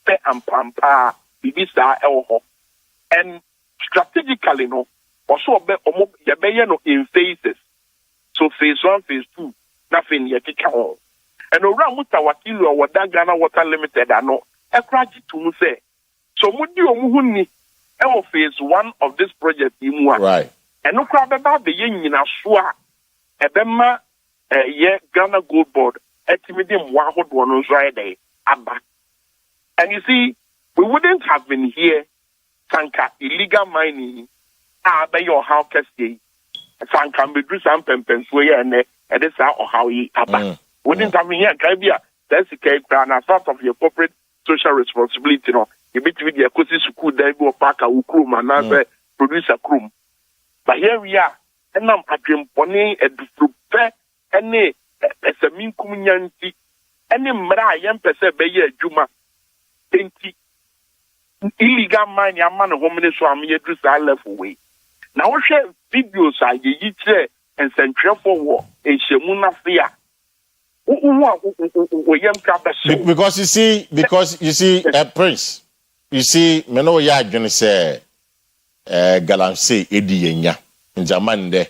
pay and pampa Bibisa Elho and strategically, no, also no in phases. So phase 1, phase 2, nothing yet. And around Mutawakilu or Ghana Water Limited, I know a project to say. So would you muni phase 1 of this project in one? Right. And no crab about the yin in a swa, a bema, a Ghana Gold Board, a timidum wahod one on Friday, abba. And you see, we wouldn't have been here. Sanka illegal mining, by your house, Sanka be do some pempens way and it's how how he about. Wouldn't have been here, Caribbean. That's the case, and as part of your corporate social responsibility, no, you bet with the Kwesi school, there go park a ukrum and now produce a crum. But here we are, and I'm a dream pony, a prepare any as a mean community, any mra yam per se be ye juma, 20. Illegal mining, a man of woman so I'm here to left away. Now, share videos I did and send for war in Shemuna Fia. Because you see, Prince, you see, Meno ya gonna say, Galamse Edienya in Jamande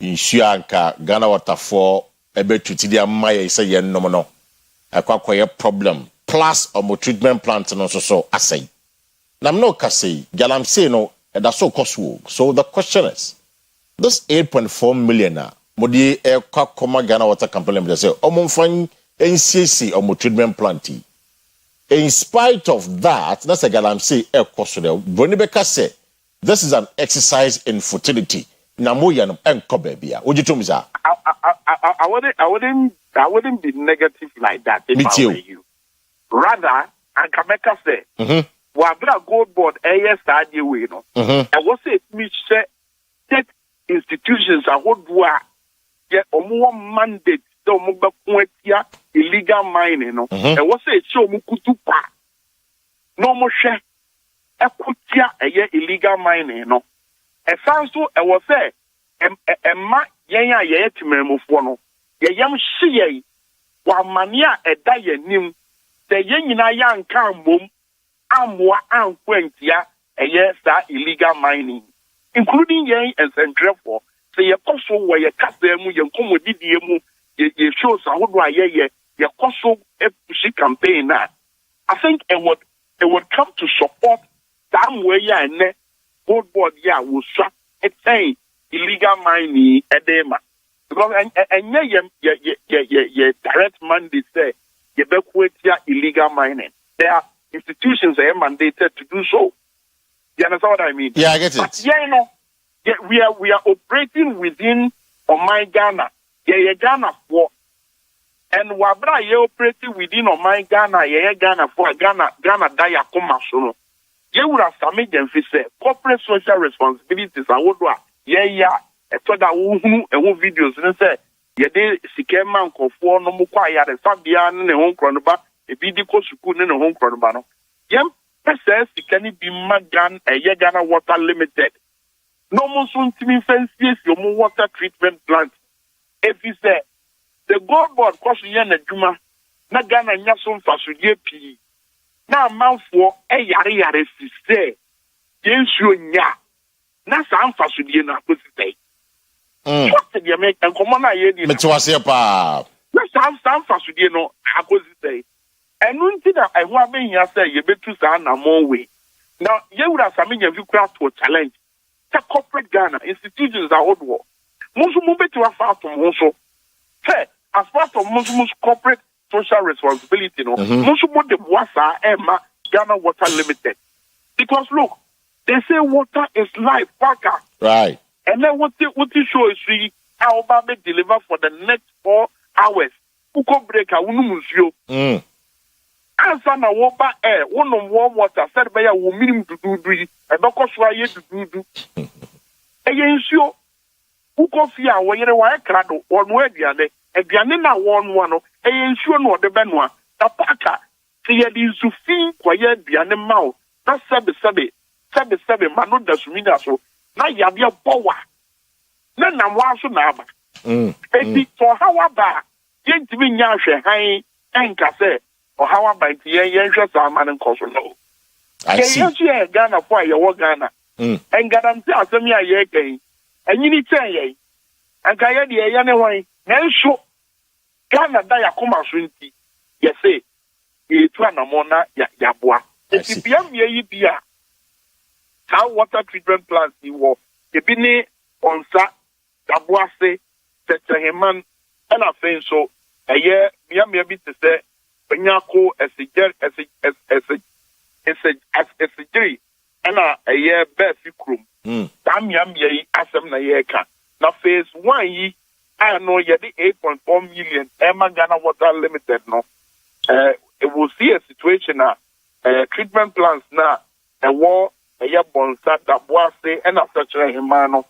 in Shuanka, Ghana Water for a bit to Tidia Maya say yen nomono. A quite problem plus or treatment plant and also so assay. Nam no kasi Galamse no that's so costly. So the question is, this 8.4 million modi Kwakoma Ghana Water Company they say omon NCC or treatment plant. In spite of that, that's a Galamse cost there. Bonibeka say this is an exercise in futility. Namoyan and Kobebia. Would you tell me that? I wouldn't be negative like that if I were you. Rather, and Kameka say, wabra gold board start way no I was say me say that institutions are what do ye omo mandate the omo be illegal mining no I was say show mu kutu pa no mo hwe ekutia illegal mining no e san so I was say emma yen a ye timemufo no ye yam hye wa mania eda yanim the yen nyina yan kan mom amwa ankwentia sa illegal mining including yen and central for say ye koso wo ye kasa mu ye komodidie mu ye shows ahodo aye ye koso push campaign na I think it would come to support that way ya ne gold board ya wo swa etay illegal mining edema because and ye direct mandate say ye be kwetia illegal mining there are institutions are mandated to do so. You understand what I mean? Yeah, I get it. But yeah, you know, we are operating within my Ghana. Yeah, Ghana for and wabra ye operating within my Ghana. Yeah, Ghana for Ghana daya koma sono. Ye would have some agency say corporate social responsibilities and what do yeah. So that who videos and say ye de sikema nkofo no mu kwa ya de sabia ne ho nkronoba ebi di ko suku ne ho nkronoba no yem pese sikani bi magan Ghana Water Limited no mo so ntimi fancies yo mo water treatment plant if you say the gold board koso ye na dwuma na Ghana nya so mfasodie pi na amanfo yare si say yensuo nya na sa mfasodie na akositei what the American common idea metwase pa na sa mfasodie no akositei enu nti na ehun abehia say ye betu sa na more way now ye would have some vikura to challenge the corporate Ghana institutions are old war musu mu betu afa to mo so hey as part of musu corporate social responsibility no musu mo de boasa ema Ghana Water Limited because look they say water is life Parker right and then what the show is free how about me deliver for the next 4 hours uko break a unu musio ansa na woba wonom warm water said by a wominim dudu e be koso aye dudu nsuo uko fia wo yere wa krado wonu aduane na wonu no nsuo no de benoa ta paka se ye di nsufi kwa ye aduane mawo na sebe manu da sumida so na yabia bowa na namwa so na aba eti to hawa ba yentimi nya hwe han enka se o hawa ba nti yen hwe sa man nkoso no I see ye Ghana for ye wo Ghana en garanti asemi aye kan anyini chen ye anka ye de ye ne hwan na nso Ghana da yakoma so nti ye se e tu anamona ya boa eti bia me yi bia how water treatment plants ni wo ebi ni onsa daboase teteheman ana fen so eye bia bi te se nyako esejiri ana eye befi krum tamia yi asem na ye ka na phase 1 yi I know ye the 8.4 million Ghana Water Limited no it will see a situation treatment plants na a war eye bonsa daboase ana setere hemano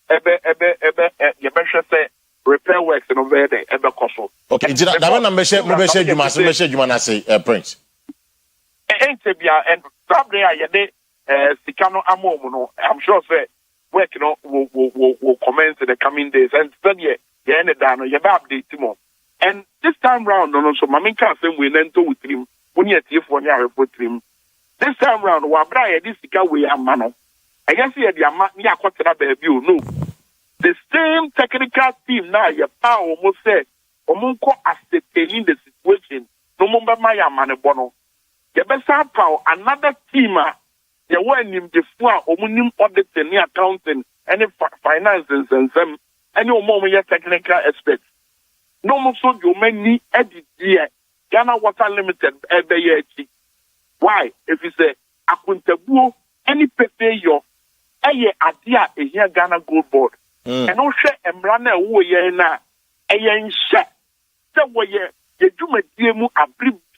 ebe say repair works no be there ebe koso okay jira da na me she juma na say Prince bia and probably I de sikano amomu no I'm sure say work no will commence in the coming days and study ye end down ye ba update mo and this time round no so mama can say we nento with him when ye tie for nya report him this time round wa bra ye this sika we ama no I guess ye the ama ni akotena ba bi o no the same technical team now ye pa almost say omunko ascertaining the situation no mo ba ma ya manebo no ye be sa pa another team ye wa nim de fu a omunim auditing ni accounting any finances and some any omo ye technical experts no mo so do many edit Ghana Water Limited ebe ye chi why if you say akuntabuo any pepe yo eye adia ehia Ghana Gold Board and no hwe emra na wo ye na eye nhye se wo ye dwumadie mu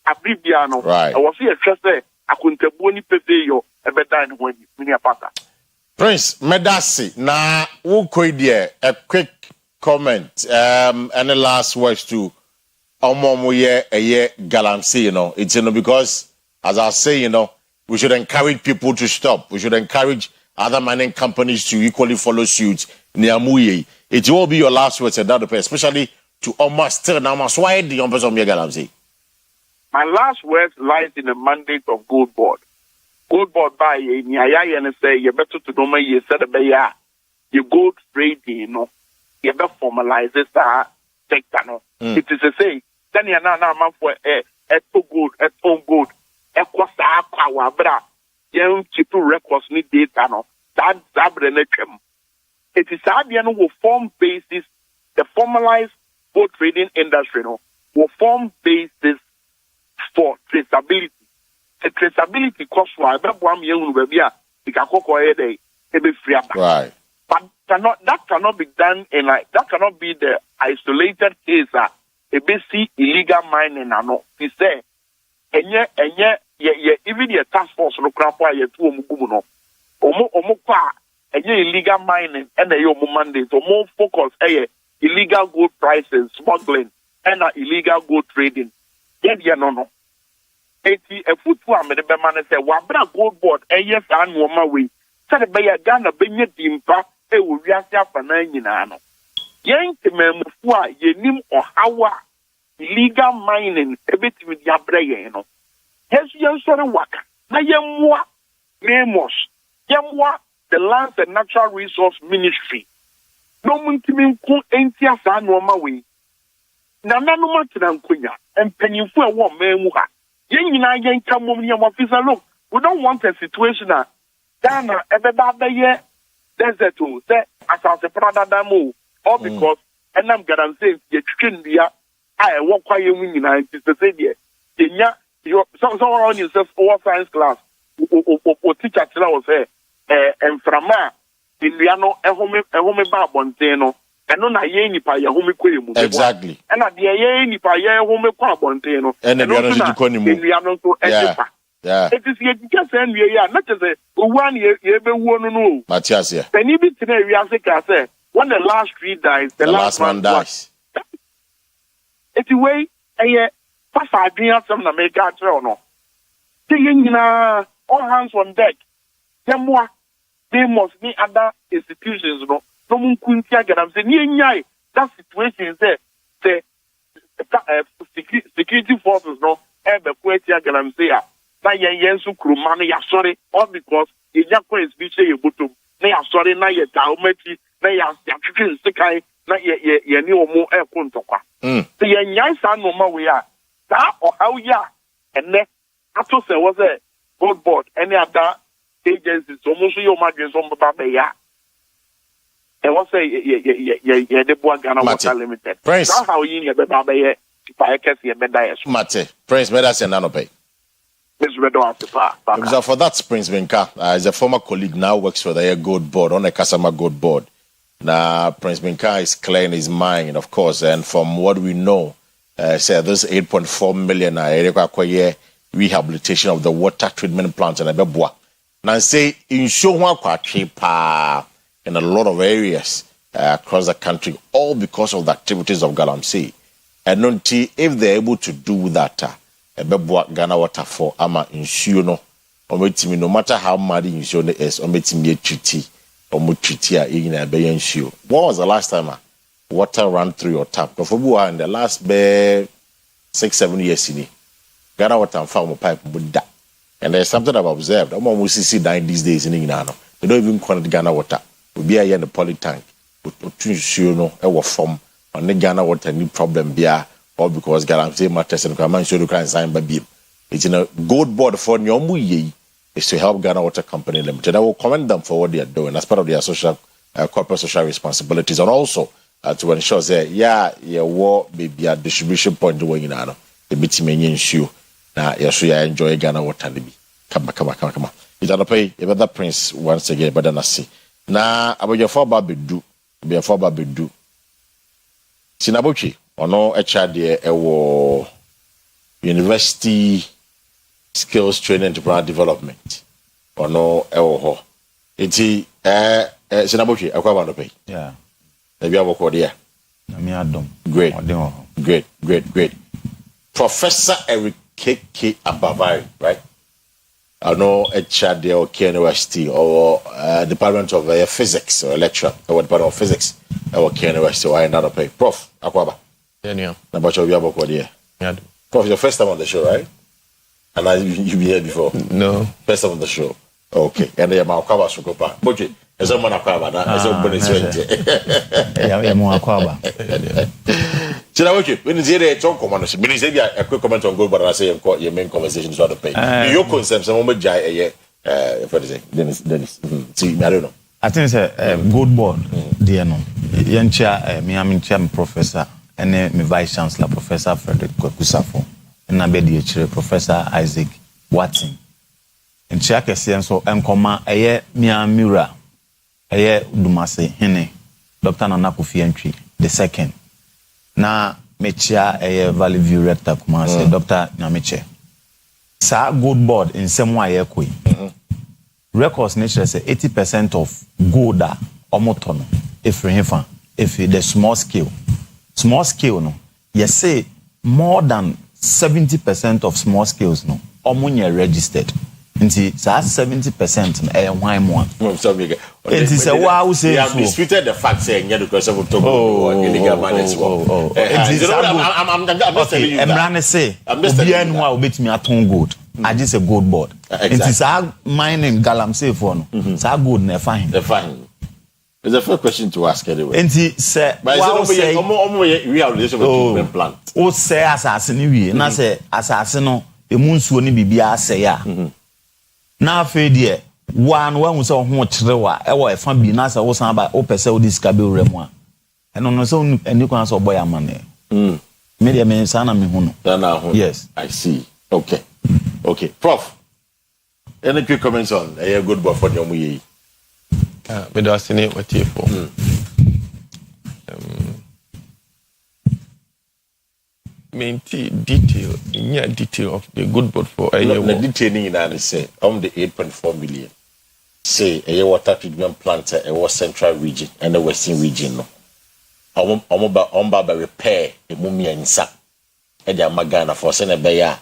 abribia no e wo so ye hwe se akuntabuo ni pepe yo ebeda ne ho mini apata. Prince Medasi na wo koidie a quick comment any last words to omo ye galamsey, you know. It's, you know, because as I say, you know, we should encourage people to stop. We should encourage other mining companies to equally follow suit. It will be your last words, especially to almost still now. Why the numbers of galamsey? My last words lies in the mandate of Gold Board. Gold Board by ye and say you better to know me. You said a you gold trading, you know, you better formalize this sector. No, it is a say. Then you now man for gold, gold. Ekwasa akwa bra yen chipu records ni data no that zabre na twem it is abia no will form basis the formalized gold trading industry no will form basis for traceability the traceability cost wa be boam yenu ba bia ikakoko e dey e be free aba right but that cannot be done in like that cannot be the isolated case e be see illegal mining no he say enye even the task force no crap why you two omugumu no omo kwa enye illegal mining and the omo mandate omo focus illegal gold prices smuggling and illegal gold trading yeah no eti efutu amede be man say wa bra Gold Board sa no ma we say be ya Ghana benye dimpa wo wiase afa na nyina no yen temamufu a yenim ohawa illegal mining ebetimi dia bra yen no hesu yen sore waka na yemwa memos yemwa the Lands and Natural Resource Ministry no muntimi nku entia sa no ma we na nanu matena nkonya empanyimfu a wo mamu ha yen nyina yen kamom ne officer look we don't want a situation that Ghana ebeba beye desert to say asase prada mo all because and I'm guaranteeing you twin dia I work kwa yemu nyina nti say there nya someone on yourself over science class o teacher tell us enframa indiano ehome ba bonten no eno na ye nipa ye home kwa yemu exactly and na de ye nipa ye home kwa bonten no eno na ko ni mu indiano to epa yeah it is ye just en we ya not just one ye be wo no Matthias here any bit na we ase ka say when the last tree dies the last man dies it's way pasa adwin asem na make atre no say nyina all hands on deck demwa they must be other institutions no mun kunti agadam say ni nyai that situation say security forces no be kweti agadam say na yen su kruma no ya sorry all because ye jakwa speech ye botom na ya sorry na ye daumati na ya twetwe nsekai na ye ni omo ekontokwa so ye nyai sa no ma we a that or how ya ene ato say was a Gold Board any other agencies almost your margins on baba ya e was say ye de boa Ghana Water Limited that's how you need baba ya pa ekesi ye beda ya so Mate Prince Medasi and Nanope for that Prince Benka is a former colleague now works for the Gold Board on the Kasama Gold Board. Now Prince Benka is clear in his mind, of course, and from what we know, say this 8.4 million rehabilitation of the water treatment plant in Ebebua. Now say in Shohwa in a lot of areas across the country, all because of the activities of Galamsey. And if they're able to do that. Ebeboa Ghana Water for ama nsuo no ometimi no matter how mad nsuo no is ometimi treaty a ina be nsuo. When was the last time water ran through your tap? Kofobua in the last 6-7 years in Ghana Water farm pipe buda. And there's something I've observed. I'm almost see dying these days in Ghana. They don't even connect Ghana Water. We be here in the poly tank. With nsuo no e wo form on the Ghana Water new problem bia. Or because Galamsey matters and command should can sign by beam. It's in a Gold Board for Nyomu is to help Ghana Water Company Limited. I will commend them for what they are doing as part of their social corporate social responsibilities, and also to ensure that war maybe a distribution point doing in Anno. The bitumen shoe now enjoy Ghana Water be. Come. It's not pay another Prince once again, but then I see. Now about your four babidu, be a four babidu. Sinabuchi. Ono echa de ewo university skills training entrepreneur development ono ewo ho enti sinabochi akwa bando pay yeah ebi aboko dia na me adom great odem great Professor Eric K. Abavari, right? I know a child there or University or Department of Physics or lecturer or Department of Physics or University or another pay. Prof, Akwaba. Yeah. About your Yaboko there. Yeah. Prof, your first time on the show, right? And you've been here before? No. First time on the show. Okay. And then Akwaba Sukopa. Boji, is someone Akwaba? Is somebody yeah, more Akwaba. Okay, when you say they talk comments, when you say a quick comment on good, but I say your main conversation is not to pay. Your concept, some moment jai Dennis. See, I don't know. I think it's a good board, dear no. Yancha, me am professor, and me vice chancellor, Professor Frederick Kwakusafo, and I be Professor Isaac Watson. And check a sense so Nkoma, a year Mira, a year Dumase, Hene, Dr. Nanakufi entry, the second. Na mechia Valley View Rector Kumase Dr. Namiche. Sa good board in some way ekwe. Records nature say 80% of gold omotono if the small scale. Small scale no. Yes say more than 70% of small scales no omunye registered. Nti sa 70% na why more. It is a wow say you have disputed the fact saying because of illegal management. I'm just telling you that. Emrane say obi anu a obetimi aton gold. I just a gold board. It is our mining galamsey for no. Sa gold na fine. The fine. It's a fair question to ask anyway. Nti say wow say rehabilitation of treatment plant. O say asase ni wie na say asase no emu nsuo ni bibia say ya. Na afi de one say ho kyerɛwa ɛwɔ ɛfa bi na sɛ wo san ba wo pɛsɛ wo diska be wura mu a ɛno no sɛ ani kwan sɛ ɔbɔ ya mane me de me sana me hu no yes I see. Okay Prof, any quick comments on a good boy for the omuye but I seen it what you for main detail of the good board for a year. The detailing in and say the 8.4 million. Say a water treatment plant a was central region and the western region. No, omba repair a mummy and sap. And the Magana for Senebaya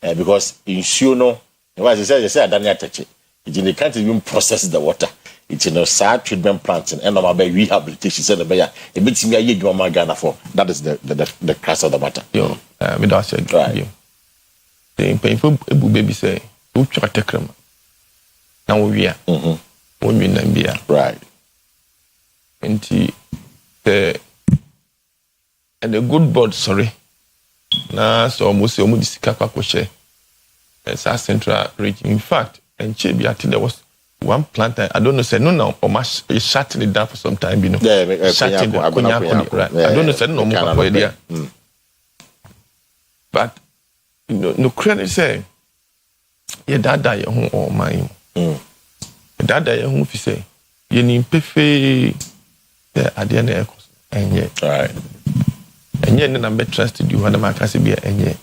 because in Shuno, as I said, I don't touch it. It can't even process the water. It's in a sad treatment plant and no rehabilitation. Said a bit me a year Magana for that is the crux of the matter. Yo, without saying, right. The painful baby say, who try to come. Now we are. When we Nambia. Right. And the good board, sorry. Na so almost Sikaka Koshe. It's our central region. In fact, and Chibi, I think there was one plant. I don't know, say no, or much is shutting it down for some time, you know. Yeah, shutting it, right. I don't know, say no more idea. But no credit say, yeah, that die home or mine. That die home, if you say, you need pefe, yeah, at the end of and yet, right. And yet, I'm better trusted you, and my cousin be and yet,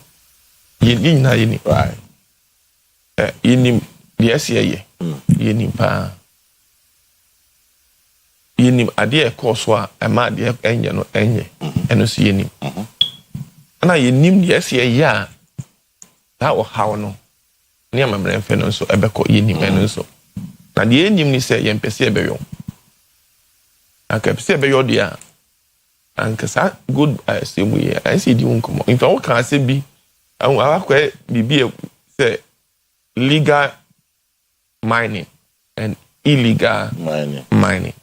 you need right. You need yes, yeah, you need pa. You need a dear course, a mad dear and you know, and you see any. And I need yes, yeah, that was how no. Near my brain, and so ever call you and so. And the enemy say, Yen Pesebeo. I kept say, your dear. And because I good, I assume we I see the come. In fact, what can I say be? I will be say legal mining and illegal mining.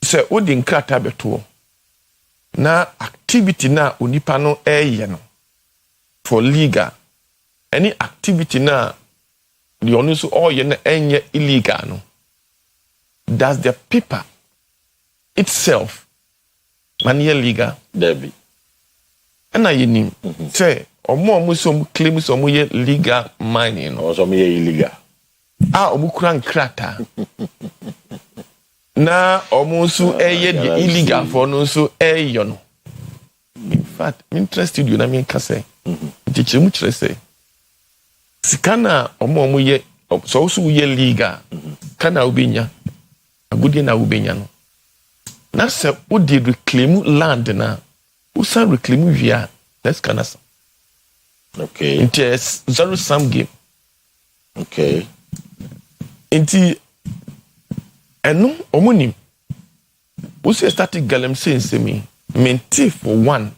So, what the incredible beto na activity na unipa no no for legal. Any activity na the only so all illegal no. Does the paper itself mania legal Debbie. And I nim say or more some claims some legal mining or some illegal. Omukran krata. Na omusu the illegal for no so no. In fact, interested you na me can say. Teach much say. sikana omo ye so so ye liga kana ubinya agudie na ubenya no na se wo di reclaim land na wo san reclaim via let's kana some. Okay. It is zero sum game. Okay. Inti eno omunim. We say started galem say me maintain for one.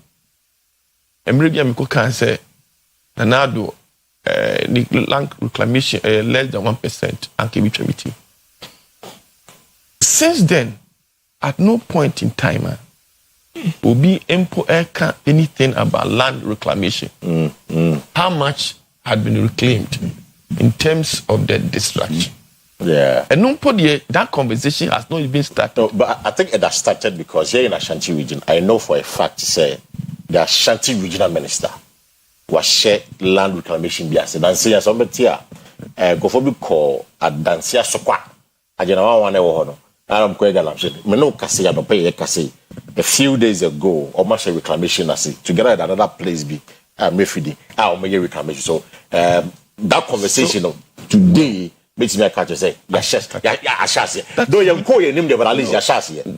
Emrebia me ko kan say nanado land reclamation less than 1% and keep it with you. Since then, at no point in time will be anything about land reclamation. How much had been reclaimed in terms of the destruction? Yeah. And no that conversation has not even started. No, but I think it has started because here in Ashanti region, I know for a fact to say the Ashanti regional minister was share land reclamation bias. Dansia somebody go for be call at Dansia Sokwa. I don't know one ever. I'm going to me no kasi no pay kasi. A few days ago, almost a reclamation I see together at another place be Mefidi. I make reclamation. So that conversation today makes me catch say yeah. Though you call your name but at least yeah.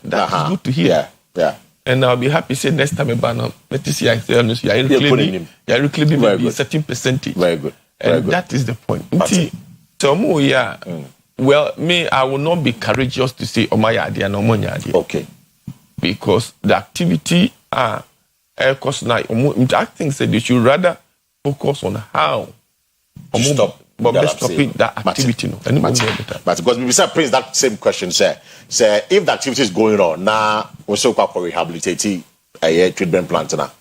That's good to hear. Yeah. And I'll be happy say next time about let us see I reclaiming maybe a certain percentage. Very good. And that is the point. So yeah. Well, me, I will not be courageous to say, oh, my idea, no money idea. Okay. Because the activity I think that they should rather focus on how stop stopping that activity. But because we Prince that same question, say if the activity is going on, now we're so called for rehabilitating a treatment plant now.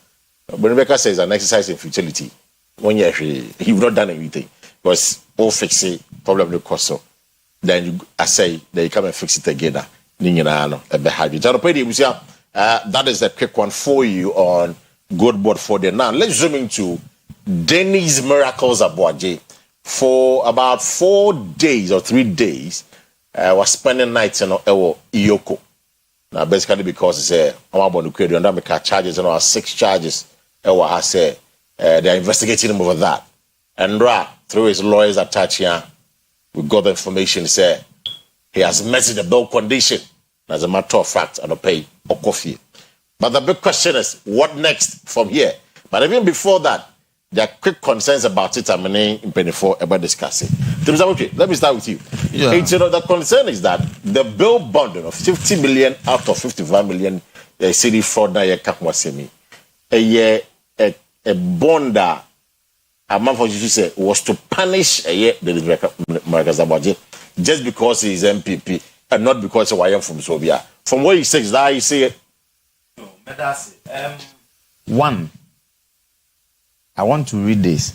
But Rebecca says an exercise in futility. 1 year you've not done anything. Because all fixing problem no cost so. Then I say they come and fix it again. That is the quick one for you on Good Board for the now. Let's zoom into Denny's Miracles Abuaje. For about 4 days or 3 days, was spending nights in Iyoko. Now basically because it's a charges and 6 charges. I say they're investigating him over that. And through his lawyers attached here. We got the information say he has met the bail condition. As a matter of fact, I don't pay or coffee. But the big question is, what next from here? But even before that, there are quick concerns about it. I'm in 24 about discussing. Let me start with you. Yeah. The concern is that the bail bond of 50 million out of 55 million city fraud na ye kakwasemi. A bond that a man for you say was to punish the Maragazabaji just because he is MPP and not because I am from Sobia. From what he says, that he say it. No, one, I want to read this.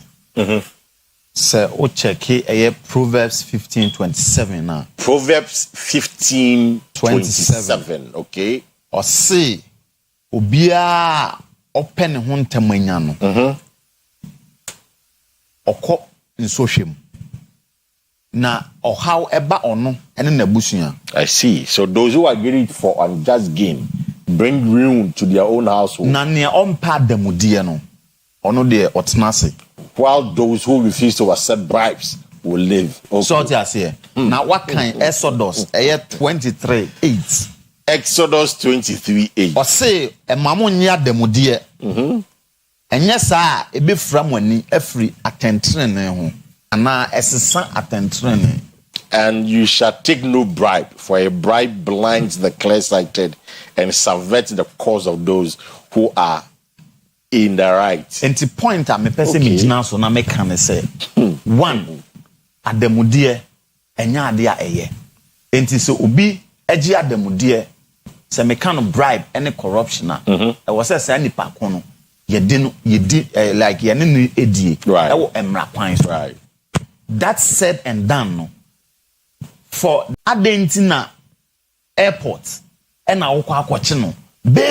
Sir, check here Proverbs 15:27 now. Proverbs 15:27. Okay. Or say, Obia open huntemanyano. Oko nsohwem na ohaw eba ono ene nabusua. I see. So those who are getting for unjust gain bring ruin to their own household. Na ne ompa damudie no ono de otenase, while those who refuse to accept bribes will live. Okay. So just here. Na what kind Exodus 23:8. Exodus 23:8. Or say emamo nya damudie. Enye saa ebe fra mwani efri atentrene ho ana esesa atentrene. And you shall take no bribe, for a bribe blinds the clear-sighted and subverts the cause of those who are in the right. And the point me pese me gina so na me kan say one adamudie enya ade a eye. Enti so obi agi adamudie se me kan bribe any corruption a e wo say nipa ko no yedi like ye ne edie right. Ewo emra kwan so right. That said and done no for adentina airport and na wo kwa akwache no based